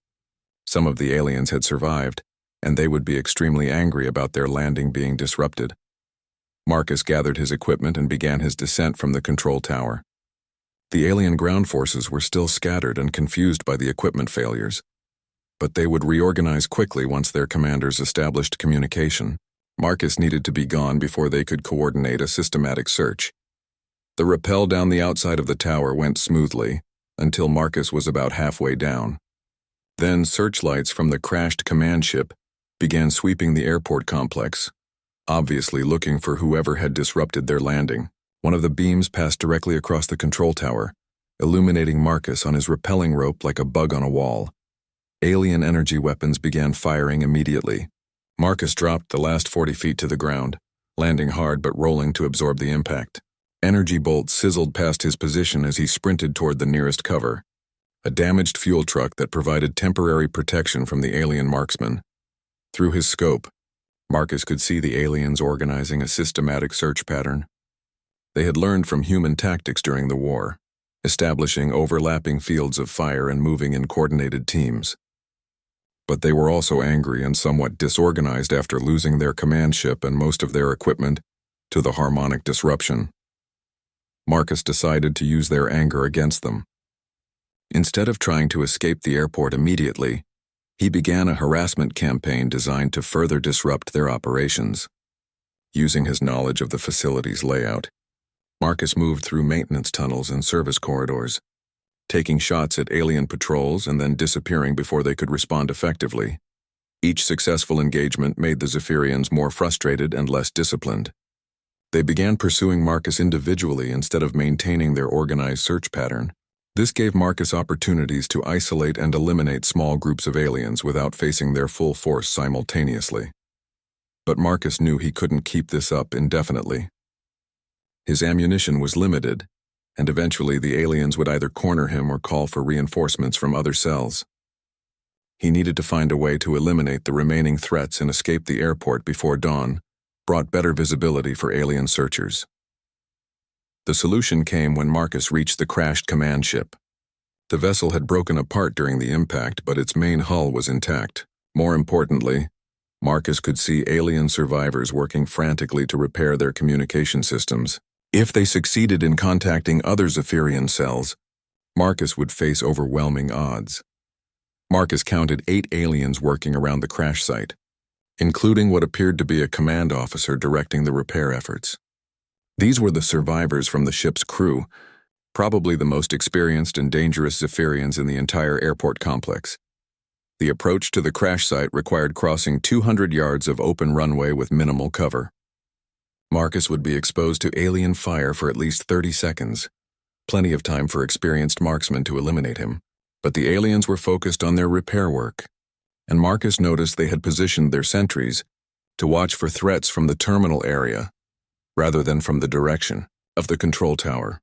Some of the aliens had survived, and they would be extremely angry about their landing being disrupted. Marcus gathered his equipment and began his descent from the control tower. The alien ground forces were still scattered and confused by the equipment failures, but they would reorganize quickly once their commanders established communication. Marcus needed to be gone before they could coordinate a systematic search. The rappel down the outside of the tower went smoothly until Marcus was about halfway down. Then searchlights from the crashed command ship began sweeping the airport complex, obviously looking for whoever had disrupted their landing. One of the beams passed directly across the control tower, illuminating Marcus on his rappelling rope like a bug on a wall. Alien energy weapons began firing immediately. Marcus dropped the last 40 feet to the ground, landing hard but rolling to absorb the impact. Energy bolts sizzled past his position as he sprinted toward the nearest cover, a damaged fuel truck that provided temporary protection from the alien marksman. Through his scope, Marcus could see the aliens organizing a systematic search pattern. They had learned from human tactics during the war, establishing overlapping fields of fire and moving in coordinated teams. But they were also angry and somewhat disorganized after losing their command ship and most of their equipment to the harmonic disruption. Marcus decided to use their anger against them. Instead of trying to escape the airport immediately, he began a harassment campaign designed to further disrupt their operations. Using his knowledge of the facility's layout, Marcus moved through maintenance tunnels and service corridors, taking shots at alien patrols and then disappearing before they could respond effectively. Each successful engagement made the Zephyrians more frustrated and less disciplined. They began pursuing Marcus individually instead of maintaining their organized search pattern. This gave Marcus opportunities to isolate and eliminate small groups of aliens without facing their full force simultaneously. But Marcus knew he couldn't keep this up indefinitely. His ammunition was limited, and eventually the aliens would either corner him or call for reinforcements from other cells. He needed to find a way to eliminate the remaining threats and escape the airport before dawn brought better visibility for alien searchers. The solution came when Marcus reached the crashed command ship. The vessel had broken apart during the impact, but its main hull was intact. More importantly, Marcus could see alien survivors working frantically to repair their communication systems. If they succeeded in contacting other Zephyrian cells, Marcus would face overwhelming odds. Marcus counted 8 aliens working around the crash site, including what appeared to be a command officer directing the repair efforts. These were the survivors from the ship's crew, probably the most experienced and dangerous Zephyrians in the entire airport complex. The approach to the crash site required crossing 200 yards of open runway with minimal cover. Marcus would be exposed to alien fire for at least 30 seconds, plenty of time for experienced marksmen to eliminate him. But the aliens were focused on their repair work, and Marcus noticed they had positioned their sentries to watch for threats from the terminal area rather than from the direction of the control tower.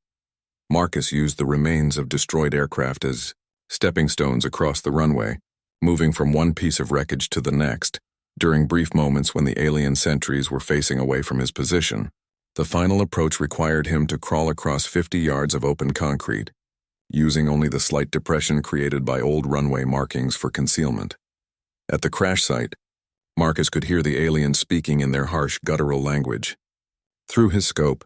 Marcus used the remains of destroyed aircraft as stepping stones across the runway, moving from one piece of wreckage to the next. During brief moments when the alien sentries were facing away from his position, the final approach required him to crawl across 50 yards of open concrete, using only the slight depression created by old runway markings for concealment. At the crash site, Marcus could hear the aliens speaking in their harsh, guttural language. Through his scope,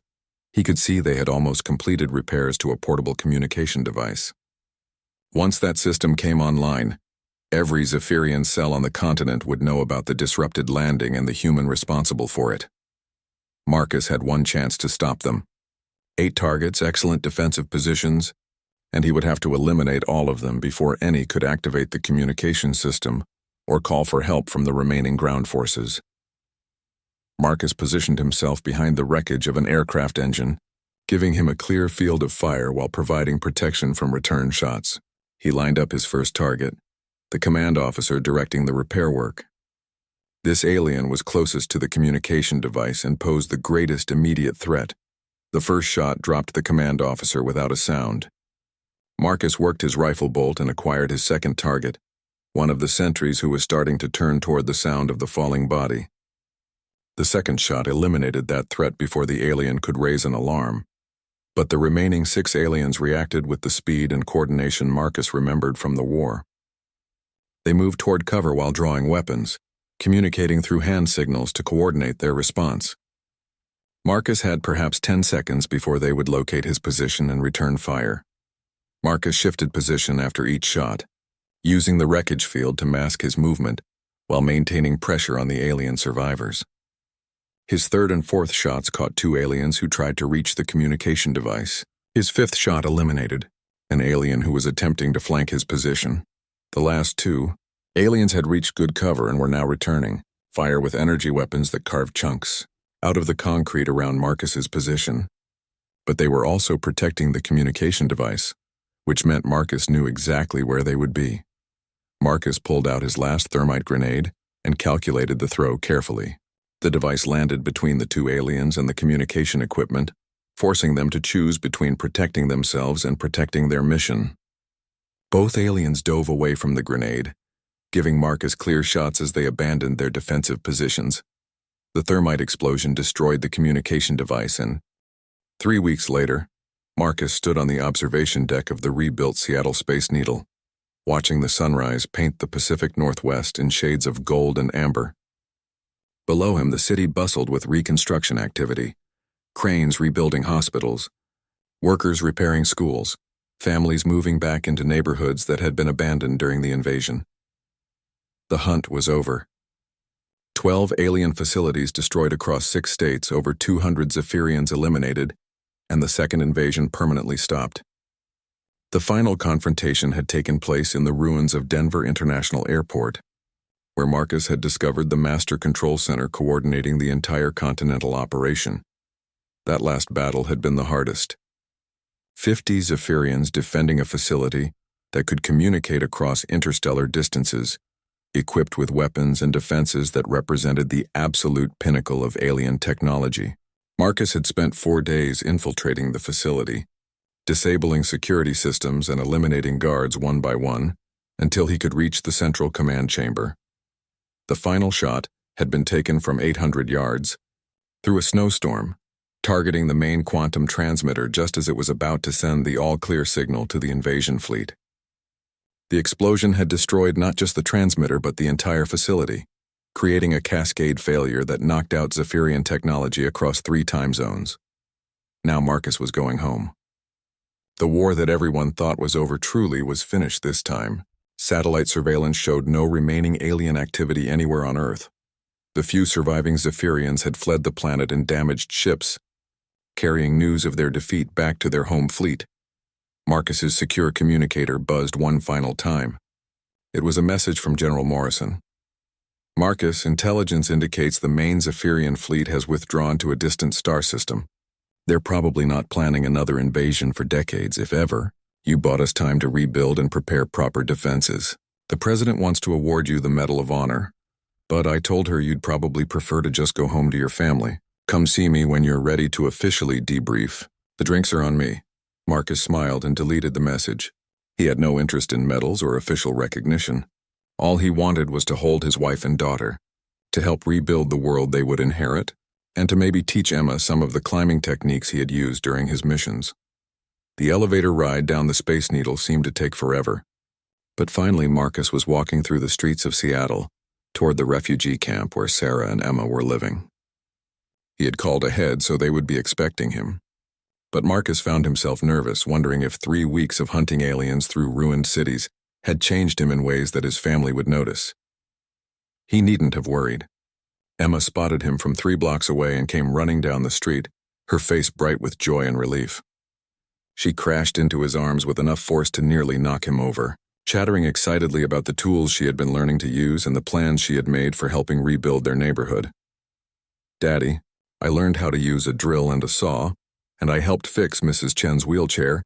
he could see they had almost completed repairs to a portable communication device. Once that system came online, every Zephyrian cell on the continent would know about the disrupted landing and the human responsible for it. Marcus had one chance to stop them. 8 targets, excellent defensive positions, and he would have to eliminate all of them before any could activate the communication system or call for help from the remaining ground forces. Marcus positioned himself behind the wreckage of an aircraft engine, giving him a clear field of fire while providing protection from return shots. He lined up his first target, the command officer directing the repair work. This alien was closest to the communication device and posed the greatest immediate threat. The first shot dropped the command officer without a sound. Marcus worked his rifle bolt and acquired his second target, one of the sentries who was starting to turn toward the sound of the falling body. The second shot eliminated that threat before the alien could raise an alarm, but the remaining 6 aliens reacted with the speed and coordination Marcus remembered from the war. They moved toward cover while drawing weapons, communicating through hand signals to coordinate their response. Marcus had perhaps 10 seconds before they would locate his position and return fire. Marcus shifted position after each shot, using the wreckage field to mask his movement while maintaining pressure on the alien survivors. His third and fourth shots caught 2 aliens who tried to reach the communication device. His fifth shot eliminated an alien who was attempting to flank his position. The last 2 aliens had reached good cover and were now returning, fire with energy weapons that carved chunks out of the concrete around Marcus's position. But they were also protecting the communication device, which meant Marcus knew exactly where they would be. Marcus pulled out his last thermite grenade and calculated the throw carefully. The device landed between the 2 aliens and the communication equipment, forcing them to choose between protecting themselves and protecting their mission. Both aliens dove away from the grenade, giving Marcus clear shots as they abandoned their defensive positions. The thermite explosion destroyed the communication device, and 3 weeks later, Marcus stood on the observation deck of the rebuilt Seattle Space Needle, watching the sunrise paint the Pacific Northwest in shades of gold and amber. Below him, the city bustled with reconstruction activity, cranes rebuilding hospitals, workers repairing schools, families moving back into neighborhoods that had been abandoned during the invasion. The hunt was over. 12 alien facilities destroyed across 6 states, over 200 Zephyrians eliminated, and the second invasion permanently stopped. The final confrontation had taken place in the ruins of Denver International Airport, where Marcus had discovered the master control center coordinating the entire continental operation. That last battle had been the hardest. 50 Zephyrians defending a facility that could communicate across interstellar distances, equipped with weapons and defenses that represented the absolute pinnacle of alien technology. Marcus had spent 4 days infiltrating the facility, disabling security systems and eliminating guards one by one until he could reach the central command chamber. The final shot had been taken from 800 yards, through a snowstorm, targeting the main quantum transmitter just as it was about to send the all-clear signal to the invasion fleet. The explosion had destroyed not just the transmitter but the entire facility, creating a cascade failure that knocked out Zephyrian technology across 3 time zones. Now Marcus was going home. The war that everyone thought was over truly was finished this time. Satellite surveillance showed no remaining alien activity anywhere on Earth. The few surviving Zephyrians had fled the planet in damaged ships, carrying news of their defeat back to their home fleet. Marcus's secure communicator buzzed one final time. It was a message from General Morrison. Marcus, intelligence indicates the main Zephyrian fleet has withdrawn to a distant star system. They're probably not planning another invasion for decades, if ever. You bought us time to rebuild and prepare proper defenses. The president wants to award you the Medal of Honor, but I told her you'd probably prefer to just go home to your family. Come see me when you're ready to officially debrief. The drinks are on me. Marcus smiled and deleted the message. He had no interest in medals or official recognition. All he wanted was to hold his wife and daughter, to help rebuild the world they would inherit, and to maybe teach Emma some of the climbing techniques he had used during his missions. The elevator ride down the Space Needle seemed to take forever, but finally Marcus was walking through the streets of Seattle, toward the refugee camp where Sarah and Emma were living. He had called ahead so they would be expecting him, but Marcus found himself nervous, wondering if 3 weeks of hunting aliens through ruined cities had changed him in ways that his family would notice. He needn't have worried. Emma spotted him from 3 blocks away and came running down the street, her face bright with joy and relief. She crashed into his arms with enough force to nearly knock him over, chattering excitedly about the tools she had been learning to use and the plans she had made for helping rebuild their neighborhood. "Daddy, I learned how to use a drill and a saw, and I helped fix Mrs. Chen's wheelchair,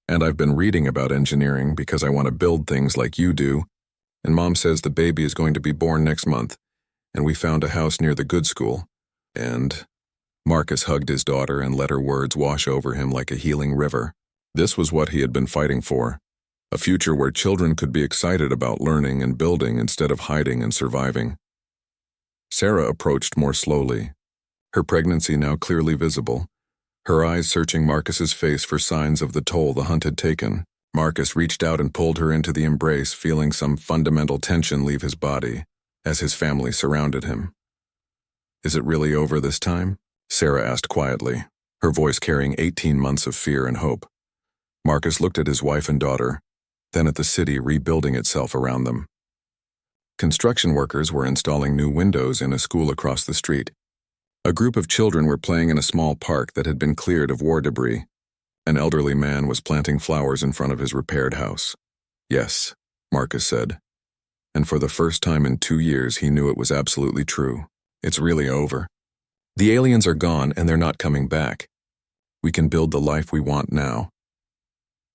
and I've been reading about engineering because I want to build things like you do, and Mom says the baby is going to be born next month, and we found a house near the good school, and..." Marcus hugged his daughter and let her words wash over him like a healing river. This was what he had been fighting for, a future where children could be excited about learning and building instead of hiding and surviving. Sarah approached more slowly, her pregnancy now clearly visible, her eyes searching Marcus's face for signs of the toll the hunt had taken. Marcus reached out and pulled her into the embrace, feeling some fundamental tension leave his body as his family surrounded him. "Is it really over this time?" Sarah asked quietly, her voice carrying 18 months of fear and hope. Marcus looked at his wife and daughter, then at the city rebuilding itself around them. Construction workers were installing new windows in a school across the street. A group of children were playing in a small park that had been cleared of war debris. An elderly man was planting flowers in front of his repaired house. "Yes," Marcus said. And for the first time in 2 years, he knew it was absolutely true. It's really over. The aliens are gone and they're not coming back. We can build the life we want now.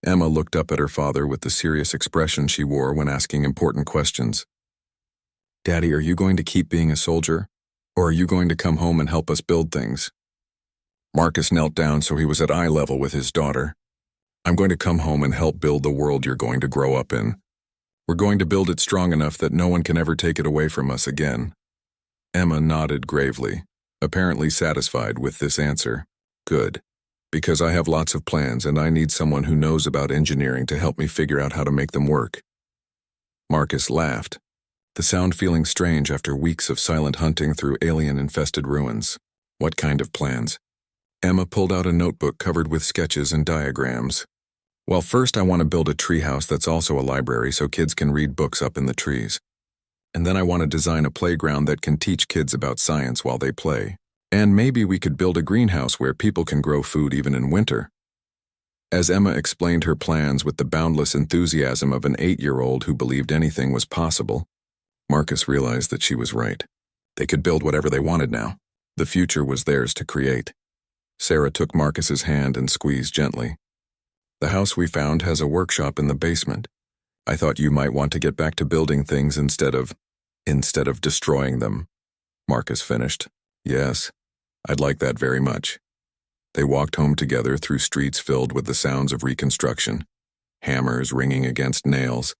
Emma looked up at her father with the serious expression she wore when asking important questions. "Daddy, are you going to keep being a soldier? Or are you going to come home and help us build things?" Marcus knelt down so he was at eye level with his daughter. "I'm going to come home and help build the world you're going to grow up in. We're going to build it strong enough that no one can ever take it away from us again." Emma nodded gravely, apparently satisfied with this answer. "Good, because I have lots of plans and I need someone who knows about engineering to help me figure out how to make them work." Marcus laughed, the sound feeling strange after weeks of silent hunting through alien-infested ruins. "What kind of plans?" Emma pulled out a notebook covered with sketches and diagrams. "Well, first I want to build a treehouse that's also a library so kids can read books up in the trees. And then I want to design a playground that can teach kids about science while they play. And maybe we could build a greenhouse where people can grow food even in winter." As Emma explained her plans with the boundless enthusiasm of an 8-year-old who believed anything was possible, Marcus realized that she was right. They could build whatever they wanted now. The future was theirs to create. Sarah took Marcus's hand and squeezed gently. "The house we found has a workshop in the basement. I thought you might want to get back to building things instead of destroying them." Marcus finished. "Yes, I'd like that very much." They walked home together through streets filled with the sounds of reconstruction. Hammers ringing against nails,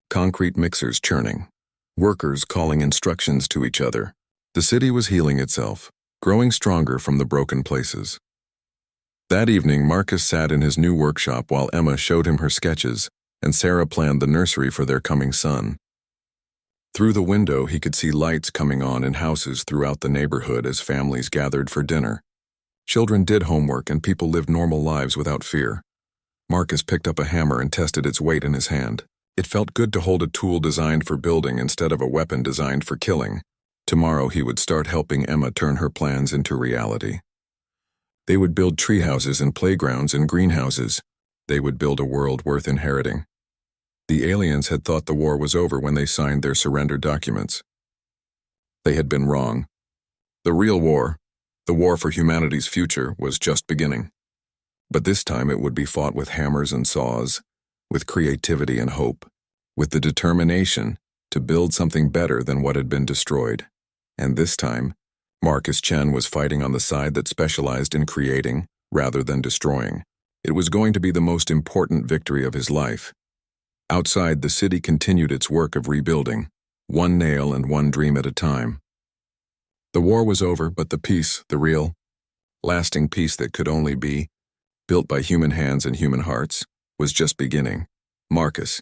concrete mixers churning, workers calling instructions to each other. The city was healing itself, growing stronger from the broken places. That evening, Marcus sat in his new workshop while Emma showed him her sketches, and Sarah planned the nursery for their coming son. Through the window, he could see lights coming on in houses throughout the neighborhood as families gathered for dinner. Children did homework and people lived normal lives without fear. Marcus picked up a hammer and tested its weight in his hand. It felt good to hold a tool designed for building instead of a weapon designed for killing. Tomorrow he would start helping Emma turn her plans into reality. They would build treehouses and playgrounds and greenhouses. They would build a world worth inheriting. The aliens had thought the war was over when they signed their surrender documents. They had been wrong. The real war, the war for humanity's future, was just beginning. But this time it would be fought with hammers and saws, with creativity and hope, with the determination to build something better than what had been destroyed. And this time, Marcus Chen was fighting on the side that specialized in creating rather than destroying. It was going to be the most important victory of his life. Outside, the city continued its work of rebuilding, one nail and one dream at a time. The war was over, but the peace, the real, lasting peace that could only be built by human hands and human hearts, was just beginning. Marcus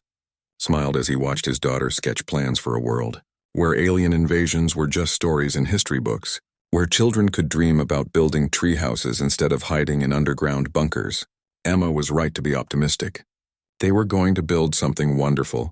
smiled as he watched his daughter sketch plans for a world where alien invasions were just stories in history books, where children could dream about building tree houses instead of hiding in underground bunkers. Emma was right to be optimistic. They were going to build something wonderful,